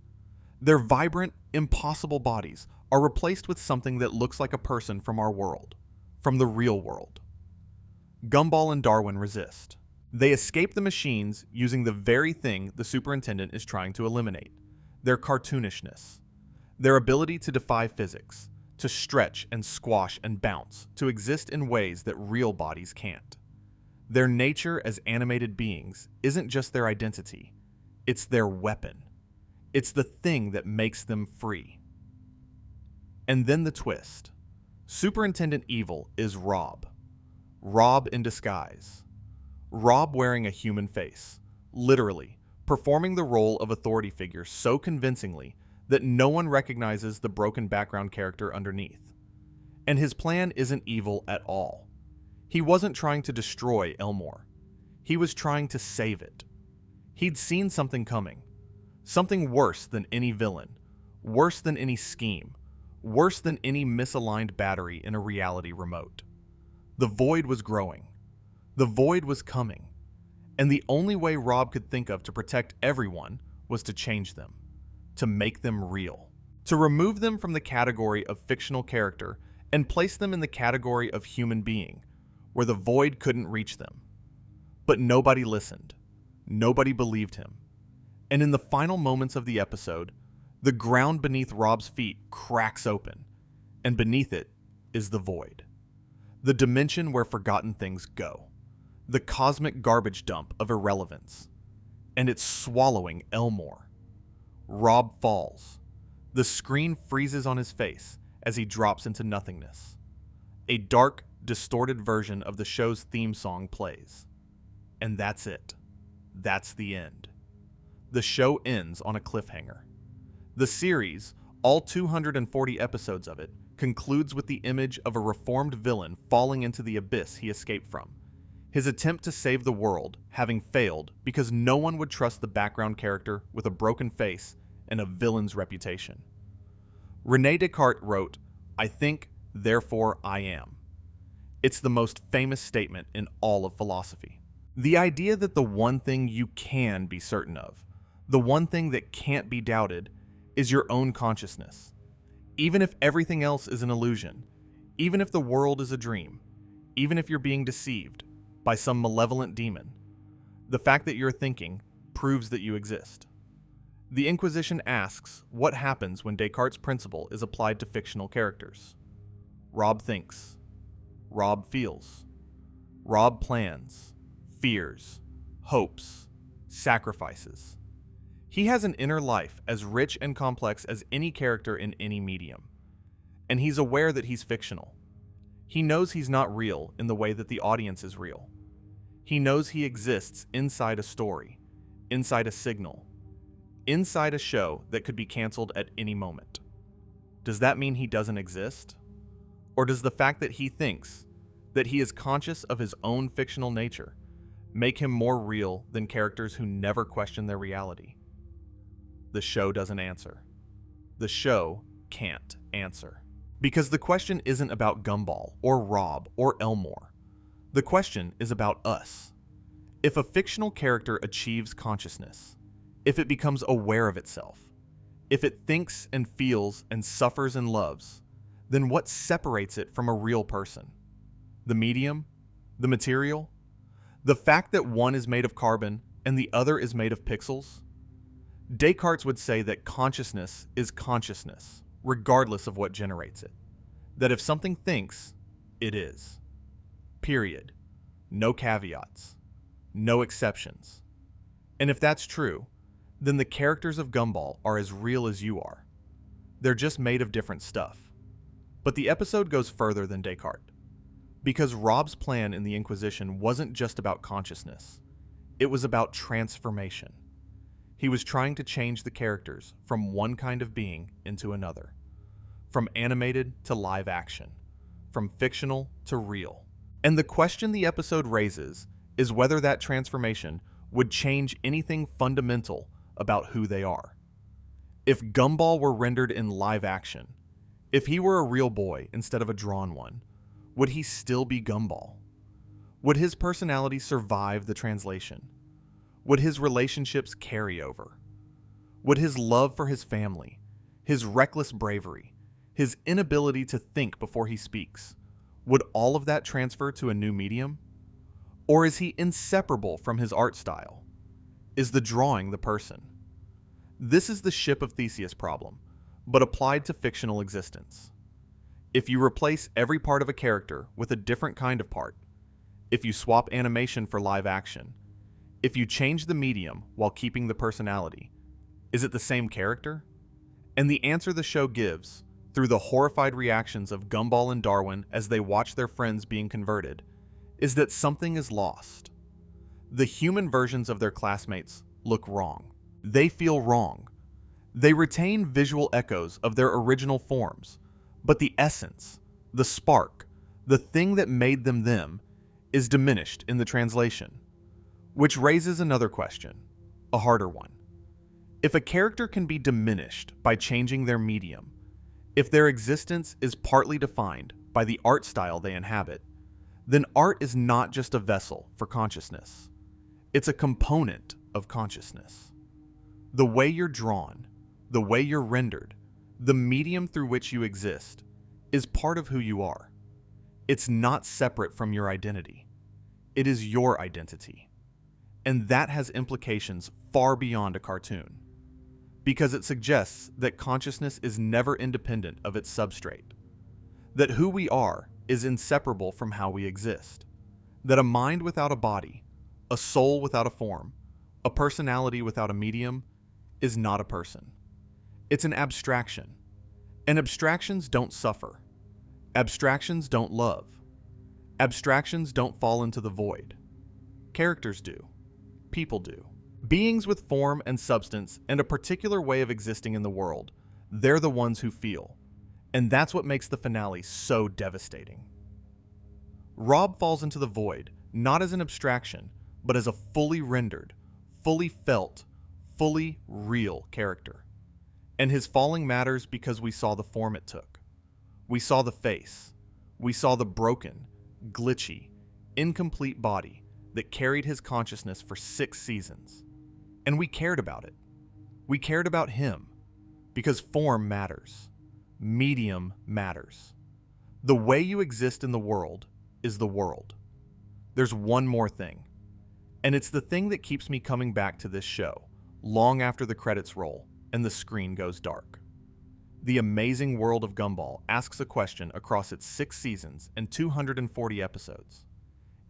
Their vibrant, impossible bodies are replaced with something that looks like a person from our world, from the real world. Gumball and Darwin resist. They escape the machines using the very thing the superintendent is trying to eliminate, their cartoonishness, their ability to defy physics, to stretch and squash and bounce, to exist in ways that real bodies can't. Their nature as animated beings isn't just their identity, it's their weapon. It's the thing that makes them free. And then the twist. Superintendent Evil is Rob. Rob in disguise. Rob wearing a human face, literally, performing the role of authority figure so convincingly that no one recognizes the broken background character underneath. And his plan isn't evil at all. He wasn't trying to destroy Elmore. He was trying to save it. He'd seen something coming. Something worse than any villain, worse than any scheme, worse than any misaligned battery in a reality remote. The void was growing. The void was coming, and the only way Rob could think of to protect everyone was to change them, to make them real, to remove them from the category of fictional character and place them in the category of human being, where the void couldn't reach them. But nobody listened. Nobody believed him. And in the final moments of the episode, the ground beneath Rob's feet cracks open, and beneath it is the void. The dimension where forgotten things go. The cosmic garbage dump of irrelevance. And it's swallowing Elmore. Rob falls. The screen freezes on his face as he drops into nothingness. A dark, distorted version of the show's theme song plays. And that's it. That's the end. The show ends on a cliffhanger. The series, all 240 episodes of it, concludes with the image of a reformed villain falling into the abyss he escaped from. His attempt to save the world having failed because no one would trust the background character with a broken face and a villain's reputation. René Descartes wrote, "I think, therefore I am." It's the most famous statement in all of philosophy. The idea that the one thing you can be certain of, the one thing that can't be doubted, is your own consciousness. Even if everything else is an illusion, even if the world is a dream, even if you're being deceived by some malevolent demon, the fact that you're thinking proves that you exist. The Inquisition asks what happens when Descartes' principle is applied to fictional characters. Rob thinks. Rob feels. Rob plans, fears, hopes, sacrifices. He has an inner life as rich and complex as any character in any medium. And he's aware that he's fictional. He knows he's not real in the way that the audience is real. He knows he exists inside a story, inside a signal, inside a show that could be canceled at any moment. Does that mean he doesn't exist? Or does the fact that he thinks, that he is conscious of his own fictional nature, make him more real than characters who never question their reality? The show doesn't answer. The show can't answer. Because the question isn't about Gumball, or Rob, or Elmore. The question is about us. If a fictional character achieves consciousness, if it becomes aware of itself, if it thinks and feels and suffers and loves, then what separates it from a real person? The medium? The material? The fact that one is made of carbon and the other is made of pixels? Descartes would say that consciousness is consciousness, regardless of what generates it. That if something thinks, it is. Period. No caveats. No exceptions. And if that's true, then the characters of Gumball are as real as you are. They're just made of different stuff. But the episode goes further than Descartes. Because Rob's plan in the Inquisition wasn't just about consciousness. It was about transformation. He was trying to change the characters from one kind of being into another. From animated to live action. From fictional to real. And the question the episode raises is whether that transformation would change anything fundamental about who they are. If Gumball were rendered in live action, if he were a real boy instead of a drawn one, would he still be Gumball? Would his personality survive the translation? Would his relationships carry over? Would his love for his family, his reckless bravery, his inability to think before he speaks, would all of that transfer to a new medium? Or is he inseparable from his art style? Is the drawing the person? This is the Ship of Theseus problem, but applied to fictional existence. If you replace every part of a character with a different kind of part, if you swap animation for live action, if you change the medium while keeping the personality, is it the same character? And the answer the show gives, through the horrified reactions of Gumball and Darwin as they watch their friends being converted, is that something is lost. The human versions of their classmates look wrong. They feel wrong. They retain visual echoes of their original forms, but the essence, the spark, the thing that made them them, is diminished in the translation. Which raises another question, a harder one. If a character can be diminished by changing their medium, if their existence is partly defined by the art style they inhabit, then art is not just a vessel for consciousness. It's a component of consciousness. The way you're drawn, the way you're rendered, the medium through which you exist, is part of who you are. It's not separate from your identity. It is your identity. And that has implications far beyond a cartoon, because it suggests that consciousness is never independent of its substrate, that who we are is inseparable from how we exist, that a mind without a body, a soul without a form, a personality without a medium, is not a person. It's an abstraction, and abstractions don't suffer. Abstractions don't love. Abstractions don't fall into the void. Characters do. People do. Beings with form and substance and a particular way of existing in the world, they're the ones who feel. And that's what makes the finale so devastating. Rob falls into the void, not as an abstraction, but as a fully rendered, fully felt, fully real character. And his falling matters because we saw the form it took. We saw the face. We saw the broken, glitchy, incomplete body that carried his consciousness for 6 seasons. And we cared about it. We cared about him because form matters. Medium matters. The way you exist in the world is the world. There's one more thing, and it's the thing that keeps me coming back to this show long after the credits roll and the screen goes dark. The amazing world of Gumball asks a question across its 6 seasons and 240 episodes.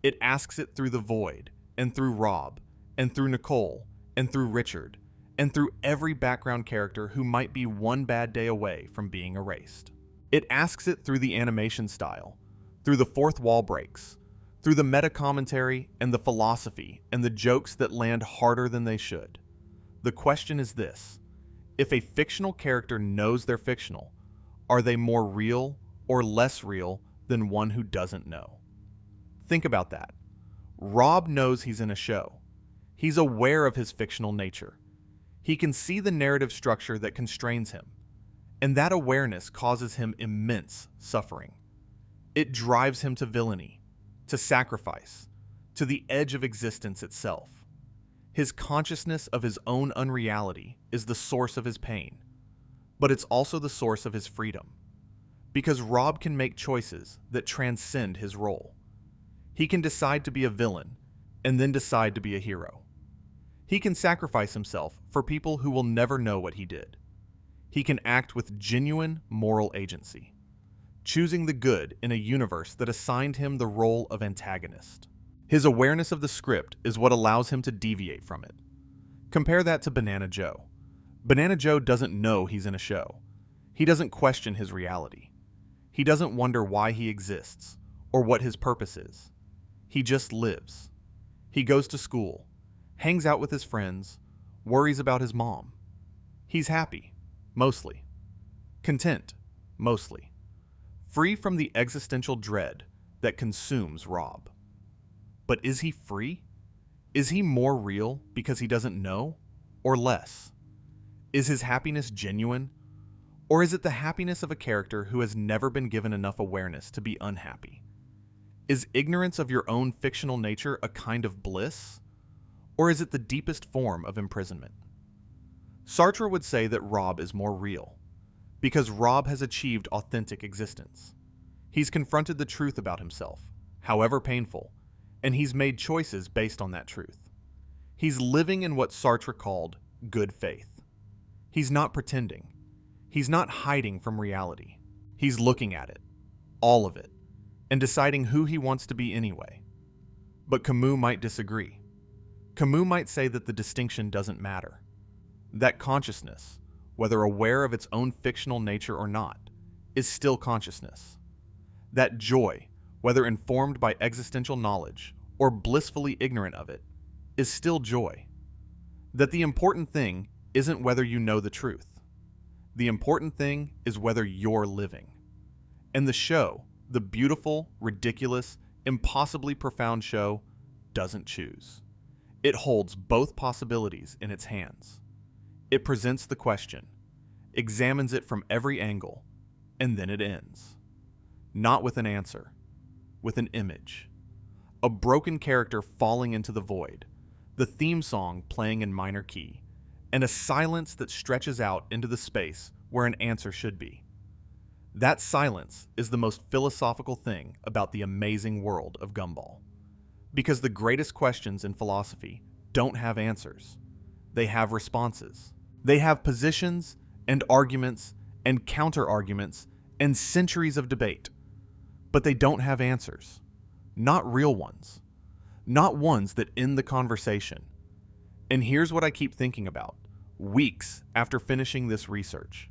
It asks it through the void, and through Rob, and through Nicole, and through Richard, and through every background character who might be one bad day away from being erased. It asks it through the animation style, through the fourth wall breaks, through the meta-commentary and the philosophy and the jokes that land harder than they should. The question is this: if a fictional character knows they're fictional, are they more real or less real than one who doesn't know? Think about that. Rob knows he's in a show. He's aware of his fictional nature. He can see the narrative structure that constrains him, and that awareness causes him immense suffering. It drives him to villainy, to sacrifice, to the edge of existence itself. His consciousness of his own unreality is the source of his pain, but it's also the source of his freedom, because Rob can make choices that transcend his role. He can decide to be a villain, and then decide to be a hero. He can sacrifice himself for people who will never know what he did. He can act with genuine moral agency, choosing the good in a universe that assigned him the role of antagonist. His awareness of the script is what allows him to deviate from it. Compare that to Banana Joe. Banana Joe doesn't know he's in a show. He doesn't question his reality. He doesn't wonder why he exists or what his purpose is. He just lives. He goes to school, hangs out with his friends, worries about his mom. He's happy, mostly. Content, mostly. Free from the existential dread that consumes Rob. But is he free? Is he more real because he doesn't know, or less? Is his happiness genuine, or is it the happiness of a character who has never been given enough awareness to be unhappy? Is ignorance of your own fictional nature a kind of bliss, or is it the deepest form of imprisonment? Sartre would say that Rob is more real, because Rob has achieved authentic existence. He's confronted the truth about himself, however painful, and he's made choices based on that truth. He's living in what Sartre called good faith. He's not pretending. He's not hiding from reality. He's looking at it, all of it, and deciding who he wants to be anyway. But Camus might disagree. Camus might say that the distinction doesn't matter. That consciousness, whether aware of its own fictional nature or not, is still consciousness. That joy, whether informed by existential knowledge or blissfully ignorant of it, is still joy. That the important thing isn't whether you know the truth. The important thing is whether you're living. And the show, the beautiful, ridiculous, impossibly profound show, doesn't choose. It holds both possibilities in its hands. It presents the question, examines it from every angle, and then it ends. Not with an answer, with an image. a broken character falling into the void, the theme song playing in minor key, and a silence that stretches out into the space where an answer should be. That silence is the most philosophical thing about the amazing world of Gumball. Because the greatest questions in philosophy don't have answers. They have responses. They have positions and arguments and counter-arguments and centuries of debate. But they don't have answers. Not real ones. Not ones that end the conversation. And here's what I keep thinking about, weeks after finishing this research.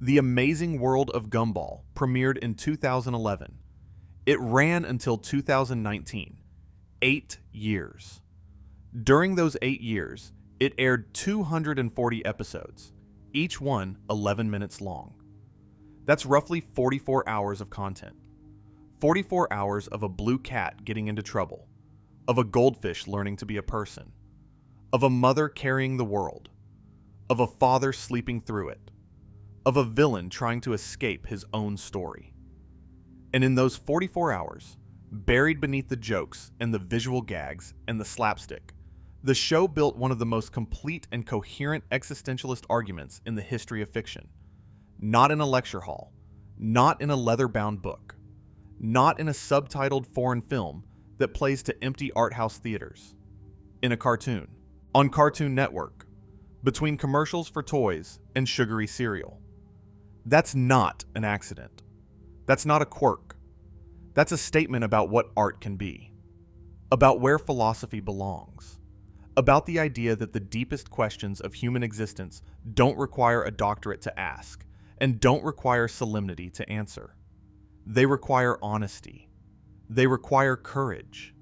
The Amazing World of Gumball premiered in 2011. It ran until 2019. 8 years. During those 8 years, it aired 240 episodes, each one 11 minutes long. That's roughly 44 hours of content. 44 hours of a blue cat getting into trouble, of a goldfish learning to be a person, of a mother carrying the world, of a father sleeping through it, of a villain trying to escape his own story. And in those 44 hours, buried beneath the jokes and the visual gags and the slapstick, the show built one of the most complete and coherent existentialist arguments in the history of fiction. Not in a lecture hall, not in a leather-bound book, not in a subtitled foreign film that plays to empty art house theaters. In a cartoon, on Cartoon Network, between commercials for toys and sugary cereal. That's not an accident. That's not a quirk. That's a statement about what art can be. About where philosophy belongs. About the idea that the deepest questions of human existence don't require a doctorate to ask, and don't require solemnity to answer. They require honesty. They require courage.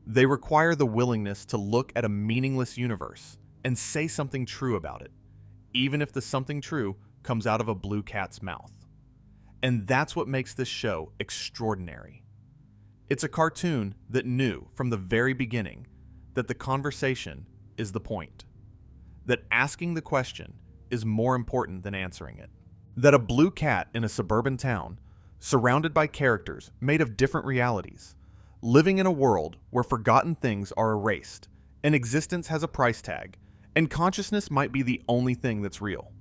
They require the willingness to look at a meaningless universe and say something true about it, even if the something true comes out of a blue cat's mouth. And that's what makes this show extraordinary. It's a cartoon that knew from the very beginning that the conversation is the point. That asking the question is more important than answering it. That a blue cat in a suburban town, surrounded by characters made of different realities, living in a world where forgotten things are erased, and existence has a price tag, and consciousness might be the only thing that's real,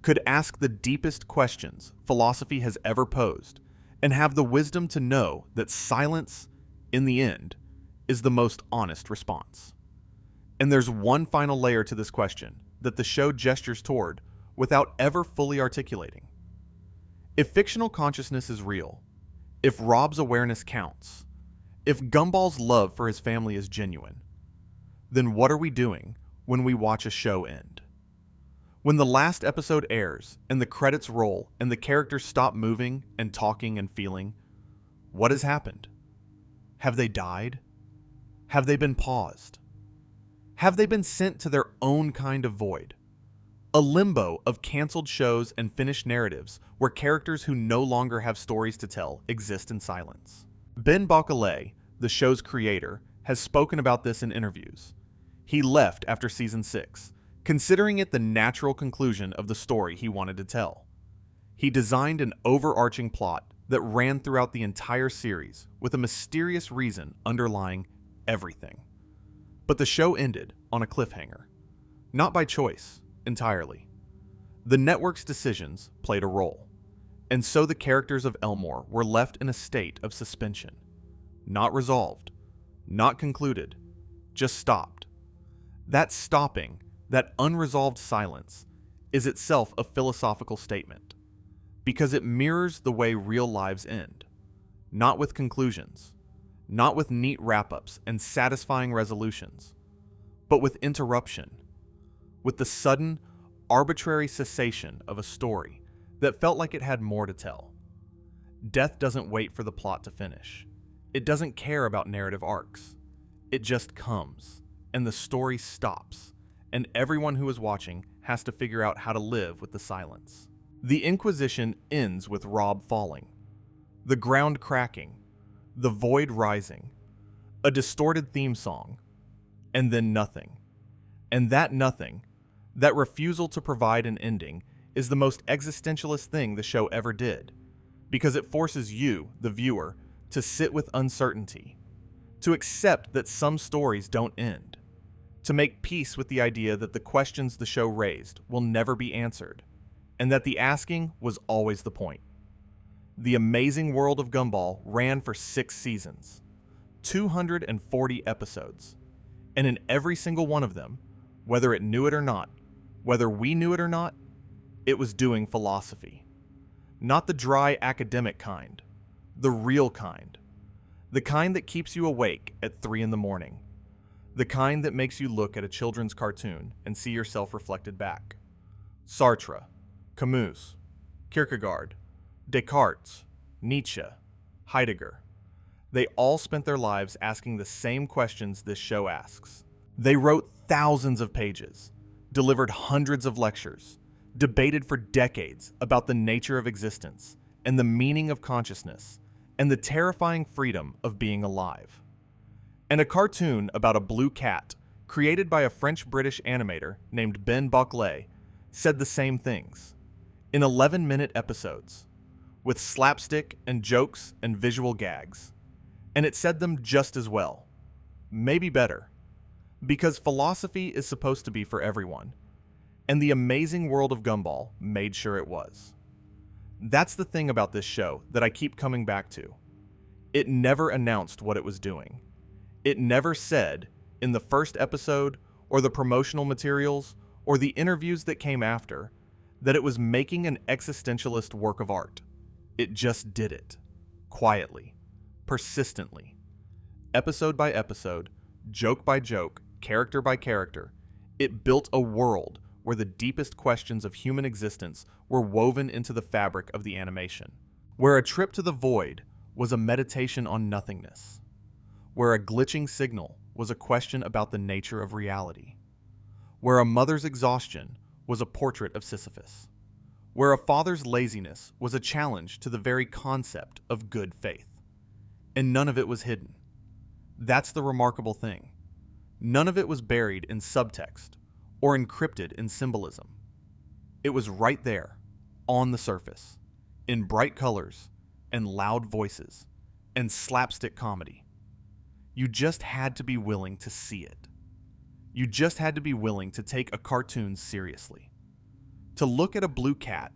could ask the deepest questions philosophy has ever posed, and have the wisdom to know that silence, in the end, is the most honest response. And there's one final layer to this question that the show gestures toward without ever fully articulating. If fictional consciousness is real, if Rob's awareness counts, if Gumball's love for his family is genuine, then what are we doing when we watch a show end? When the last episode airs and the credits roll and the characters stop moving and talking and feeling, what has happened? Have they died? Have they been paused? Have they been sent to their own kind of void? A limbo of canceled shows and finished narratives where characters who no longer have stories to tell exist in silence. Ben Bocquelet, the show's creator, has spoken about this in interviews. He left after season 6, considering it the natural conclusion of the story he wanted to tell. He designed an overarching plot that ran throughout the entire series with a mysterious reason underlying everything. But the show ended on a cliffhanger. Not by choice, entirely. The network's decisions played a role, and so the characters of Elmore were left in a state of suspension. Not resolved, not concluded, just stopped. That stopping, that unresolved silence, is itself a philosophical statement, because it mirrors the way real lives end, not with conclusions, not with neat wrap-ups and satisfying resolutions, but with interruption, with the sudden, arbitrary cessation of a story that felt like it had more to tell. Death doesn't wait for the plot to finish. It doesn't care about narrative arcs. It just comes, and the story stops, and everyone who is watching has to figure out how to live with the silence. The Inquisition ends with Rob falling, the ground cracking, the void rising, a distorted theme song, and then nothing. And that nothing, that refusal to provide an ending, is the most existentialist thing the show ever did, because it forces you, the viewer, to sit with uncertainty, to accept that some stories don't end, to make peace with the idea that the questions the show raised will never be answered, and that the asking was always the point. The Amazing World of Gumball ran for 6 seasons, 240 episodes, and in every single one of them, whether it knew it or not, whether we knew it or not, it was doing philosophy. Not the dry academic kind, the real kind. The kind that keeps you awake at 3 in the morning. The kind that makes you look at a children's cartoon and see yourself reflected back. Sartre, Camus, Kierkegaard, Descartes, Nietzsche, Heidegger. They all spent their lives asking the same questions this show asks. They wrote thousands of pages, delivered hundreds of lectures, debated for decades about the nature of existence and the meaning of consciousness and the terrifying freedom of being alive. And a cartoon about a blue cat, created by a French-British animator named Ben Boclet, said the same things, in 11-minute episodes, with slapstick and jokes and visual gags. And it said them just as well, maybe better, because philosophy is supposed to be for everyone, and the Amazing World of Gumball made sure it was. That's the thing about this show that I keep coming back to. It never announced what it was doing. It never said, in the first episode, or the promotional materials, or the interviews that came after, that it was making an existentialist work of art. It just did it. Quietly. Persistently. Episode by episode, joke by joke, character by character, it built a world where the deepest questions of human existence were woven into the fabric of the animation. Where a trip to the void was a meditation on nothingness. Where a glitching signal was a question about the nature of reality. Where a mother's exhaustion was a portrait of Sisyphus. Where a father's laziness was a challenge to the very concept of good faith. And none of it was hidden. That's the remarkable thing. None of it was buried in subtext or encrypted in symbolism. It was right there, on the surface, in bright colors and loud voices and slapstick comedy. You just had to be willing to see it. You just had to be willing to take a cartoon seriously. To look at a blue cat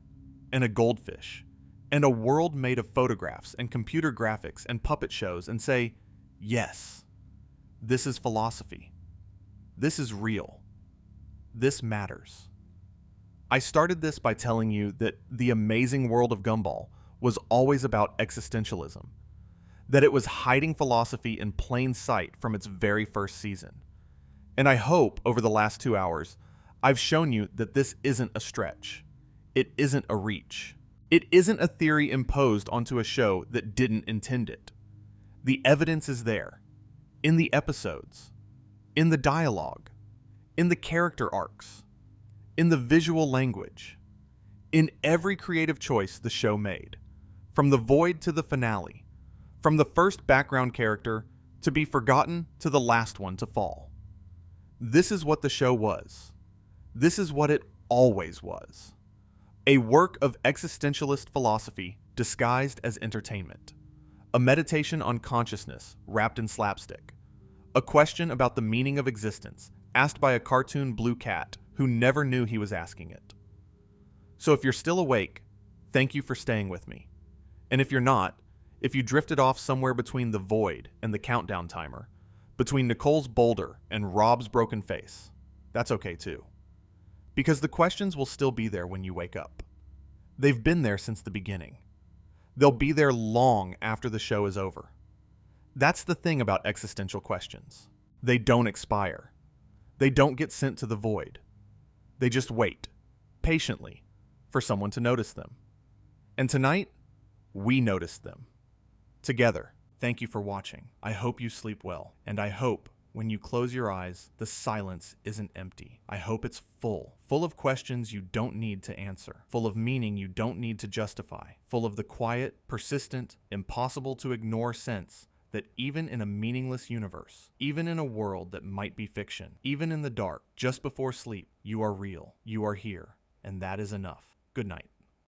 and a goldfish and a world made of photographs and computer graphics and puppet shows and say, yes, this is philosophy. This is real. This matters. I started this by telling you that the Amazing World of Gumball was always about existentialism, that it was hiding philosophy in plain sight from its very first season. And I hope over the last 2 hours, I've shown you that this isn't a stretch. It isn't a reach. It isn't a theory imposed onto a show that didn't intend it. The evidence is there, in the episodes, in the dialogue, in the character arcs, in the visual language, in every creative choice the show made, from the void to the finale, from the first background character to be forgotten to the last one to fall. This is what the show was. This is what it always was. A work of existentialist philosophy disguised as entertainment. A meditation on consciousness wrapped in slapstick. A question about the meaning of existence asked by a cartoon blue cat who never knew he was asking it. So if you're still awake, thank you for staying with me. And if you're not, if you drifted off somewhere between the void and the countdown timer, between Nicole's boulder and Rob's broken face, that's okay too. Because the questions will still be there when you wake up. They've been there since the beginning. They'll be there long after the show is over. That's the thing about existential questions. They don't expire. They don't get sent to the void. They just wait, patiently, for someone to notice them. And tonight, we noticed them. Together. Thank you for watching. I hope you sleep well, and I hope when you close your eyes, the silence isn't empty. I hope it's full of questions you don't need to answer, full of meaning you don't need to justify, full of the quiet, persistent, impossible to ignore sense that even in a meaningless universe, even in a world that might be fiction, even in the dark, just before sleep, you are real, you are here, and that is enough. Good night.